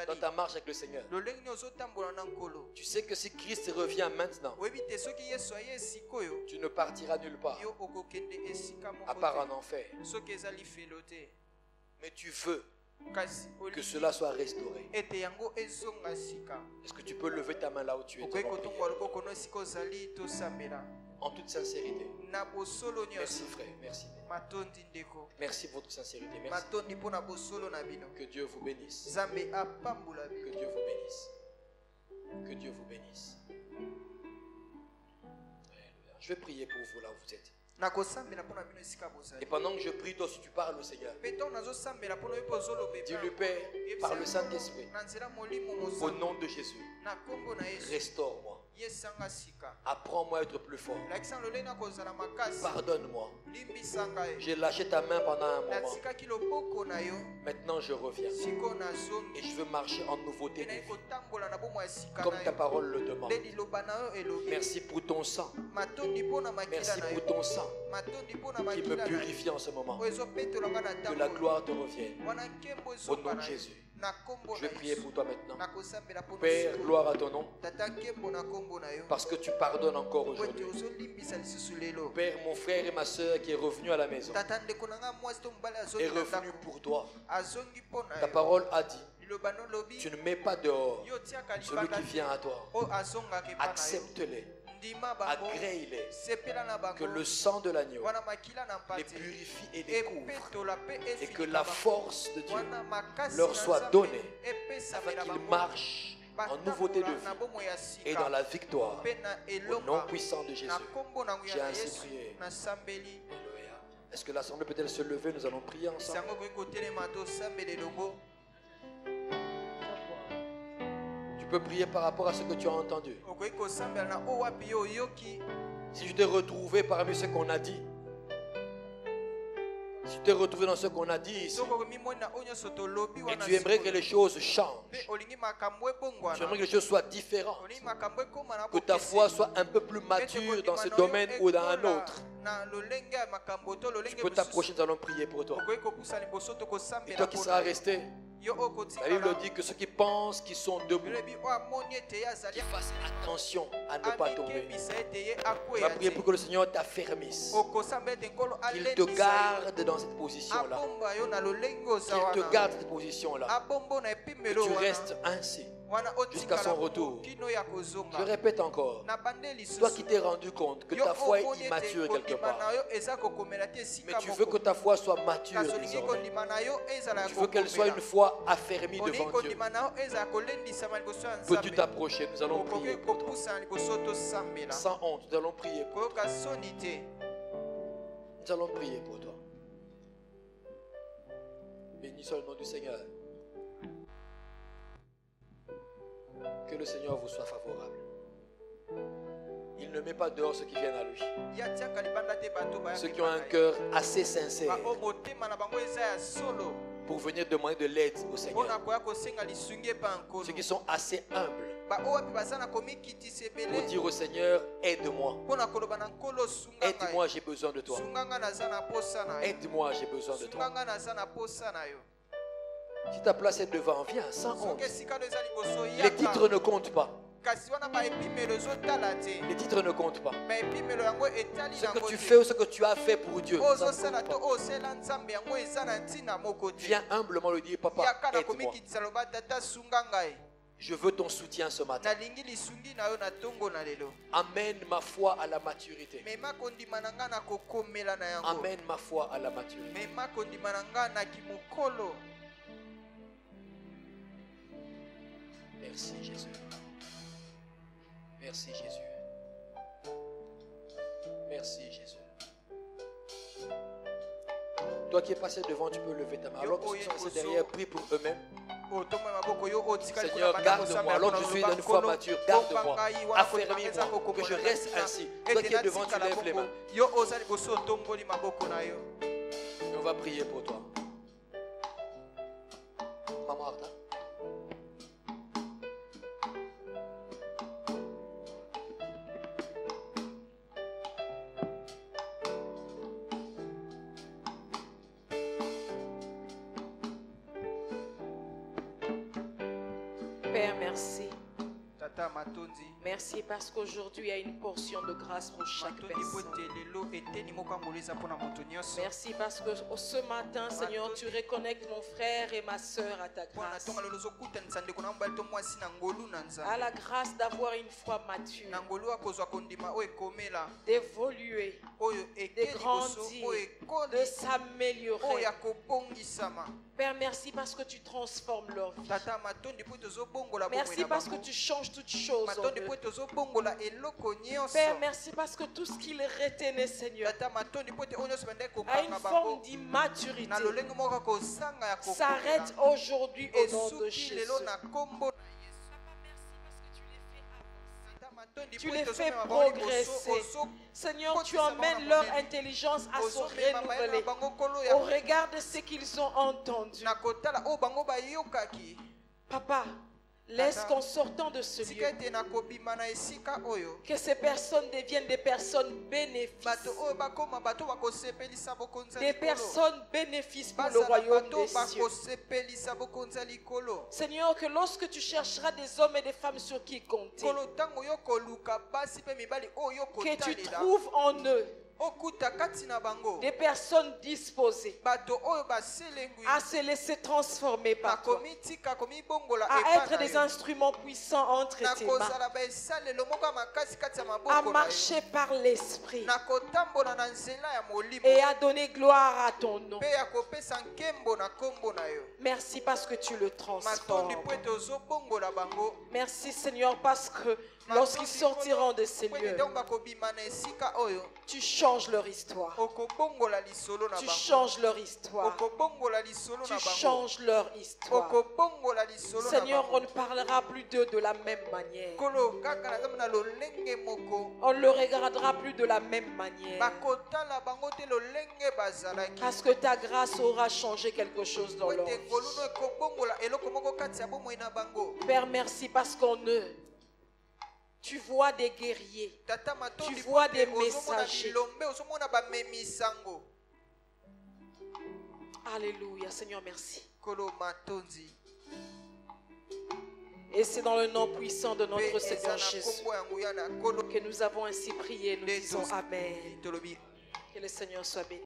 dans ta marche avec le Seigneur. Tu sais que si Christ revient maintenant, tu ne partiras nulle part à part en enfer. Mais tu veux que cela soit restauré. Est-ce que tu peux lever ta main là où tu es en toute sincérité? Merci frère, merci. Merci pour votre sincérité. Merci. Que Dieu vous bénisse. Que Dieu vous bénisse. Que Dieu vous bénisse. Je vais prier pour vous là où vous êtes. Et pendant que je prie, toi si tu parles au Seigneur, dis-lui Père, par le Saint-Esprit, au nom de Jésus, restaure-moi. Apprends-moi à être plus fort. Pardonne-moi. J'ai lâché ta main pendant un moment. Maintenant je reviens. Et je veux marcher en nouveauté de vie, comme ta parole le demande. Merci pour ton sang. Merci pour ton sang qui me purifie en ce moment. Que la gloire te revienne. Au nom de Jésus. Je vais prier pour toi maintenant. Père, gloire à ton nom. Parce que tu pardonnes encore aujourd'hui. Père, mon frère et ma soeur qui est revenu à la maison est revenu pour toi. Ta parole a dit, tu ne mets pas dehors celui qui vient à toi. Accepte-les agrée-les, que le sang de l'agneau les purifie et les couvre, et que la force de Dieu leur soit donnée afin qu'ils marchent en nouveauté de vie et dans la victoire. Au nom puissant de Jésus, j'ai ainsi prié. Alléluia. Est-ce que l'assemblée peut-elle se lever? Nous allons prier ensemble. Tu peux prier par rapport à ce que tu as entendu. Si tu t'es retrouvé parmi ce qu'on a dit, si tu t'es retrouvé dans ce qu'on a dit ici, et tu aimerais que les choses changent, tu aimerais que les choses soient différentes, que ta foi soit un peu plus mature dans ce domaine ou dans un autre, tu peux t'approcher, nous allons prier pour toi. Et toi qui seras resté, la Bible dit que ceux qui pensent qu'ils sont debout, qu'ils fassent attention à ne pas tomber. On va prier pour que le Seigneur t'affermisse, qu'il te garde dans cette position-là, qu'il te garde dans cette position-là, que tu restes ainsi jusqu'à son retour. Je répète encore, toi qui t'es rendu compte que ta foi est immature quelque part, mais tu veux que ta foi soit mature désormais, tu veux qu'elle soit une foi affermie devant Dieu, peux-tu t'approcher? Nous allons prier pour toi. Sans honte, nous allons prier pour toi. Nous allons prier pour toi. Béni soit le nom du Seigneur. Que le Seigneur vous soit favorable. Il ne met pas dehors ceux qui viennent à lui. Ceux qui ont un cœur assez sincère pour venir demander de l'aide au Seigneur. Ceux qui sont assez humbles pour dire au Seigneur, aide-moi. Aide-moi, j'ai besoin de toi. Aide-moi, j'ai besoin de toi. Si ta place est devant, viens sans honte. Les titres ne comptent pas. Les titres ne comptent pas. Ce que tu fais ou ce que tu as fait pour Dieu, ça ne compte pas. Viens humblement lui dire, papa, aide-moi. Je veux ton soutien ce matin. Amène ma foi à la maturité. Amène ma foi à la maturité. Merci Jésus. Merci Jésus. Merci Jésus. Toi qui es passé devant, tu peux lever ta main. Alors que ceux qui sont restés derrière, prie pour eux-mêmes. Seigneur, garde-moi. Alors que je suis d'une foi mature, garde-moi. Affermis-moi. Que je reste ainsi. Toi qui es devant, tu lèves les mains. Et on va prier pour toi. Maman Arta. Père, merci. Merci parce qu'aujourd'hui il y a une portion de grâce pour chaque personne. Merci parce que ce matin, Seigneur, tu reconnectes mon frère et ma soeur à ta grâce. À la grâce d'avoir une foi mature, d'évoluer, de grandir, de s'améliorer. Père, merci parce que tu transformes leur vie. Merci parce que tu changes toutes choses en eux. Père, merci parce que tout ce qu'ils retenaient, Seigneur, a une forme d'immaturité, s'arrête aujourd'hui au nom de Jésus. Tu les fais progresser. Seigneur, tu emmènes leur intelligence à se renouveler au regard de ce qu'ils ont entendu. Papa, laisse qu'en sortant de ce lieu, que ces personnes deviennent des personnes bénéfices. Des personnes bénéfices pour le royaume des cieux. Seigneur, que lorsque tu chercheras des hommes et des femmes sur qui compter, que tu trouves en eux des personnes disposées à se laisser transformer par toi, à être des instruments puissants entre tes mains, à marcher par l'esprit et à donner gloire à ton nom. Merci parce que tu le transformes. Merci Seigneur parce que lorsqu'ils sortiront de ces lieux, tu changes leur histoire. Tu changes leur histoire. Tu changes leur histoire. Seigneur, on ne parlera plus d'eux de la même manière. On ne le regardera plus de la même manière. Parce que ta grâce aura changé quelque chose dans leur vie. Père, merci parce qu'en eux, tu vois des guerriers, tu vois des messagers. Alléluia, Seigneur, merci. Et c'est dans le nom puissant de notre Seigneur Jésus que nous avons ainsi prié. Nous disons Amen. Que le Seigneur soit béni.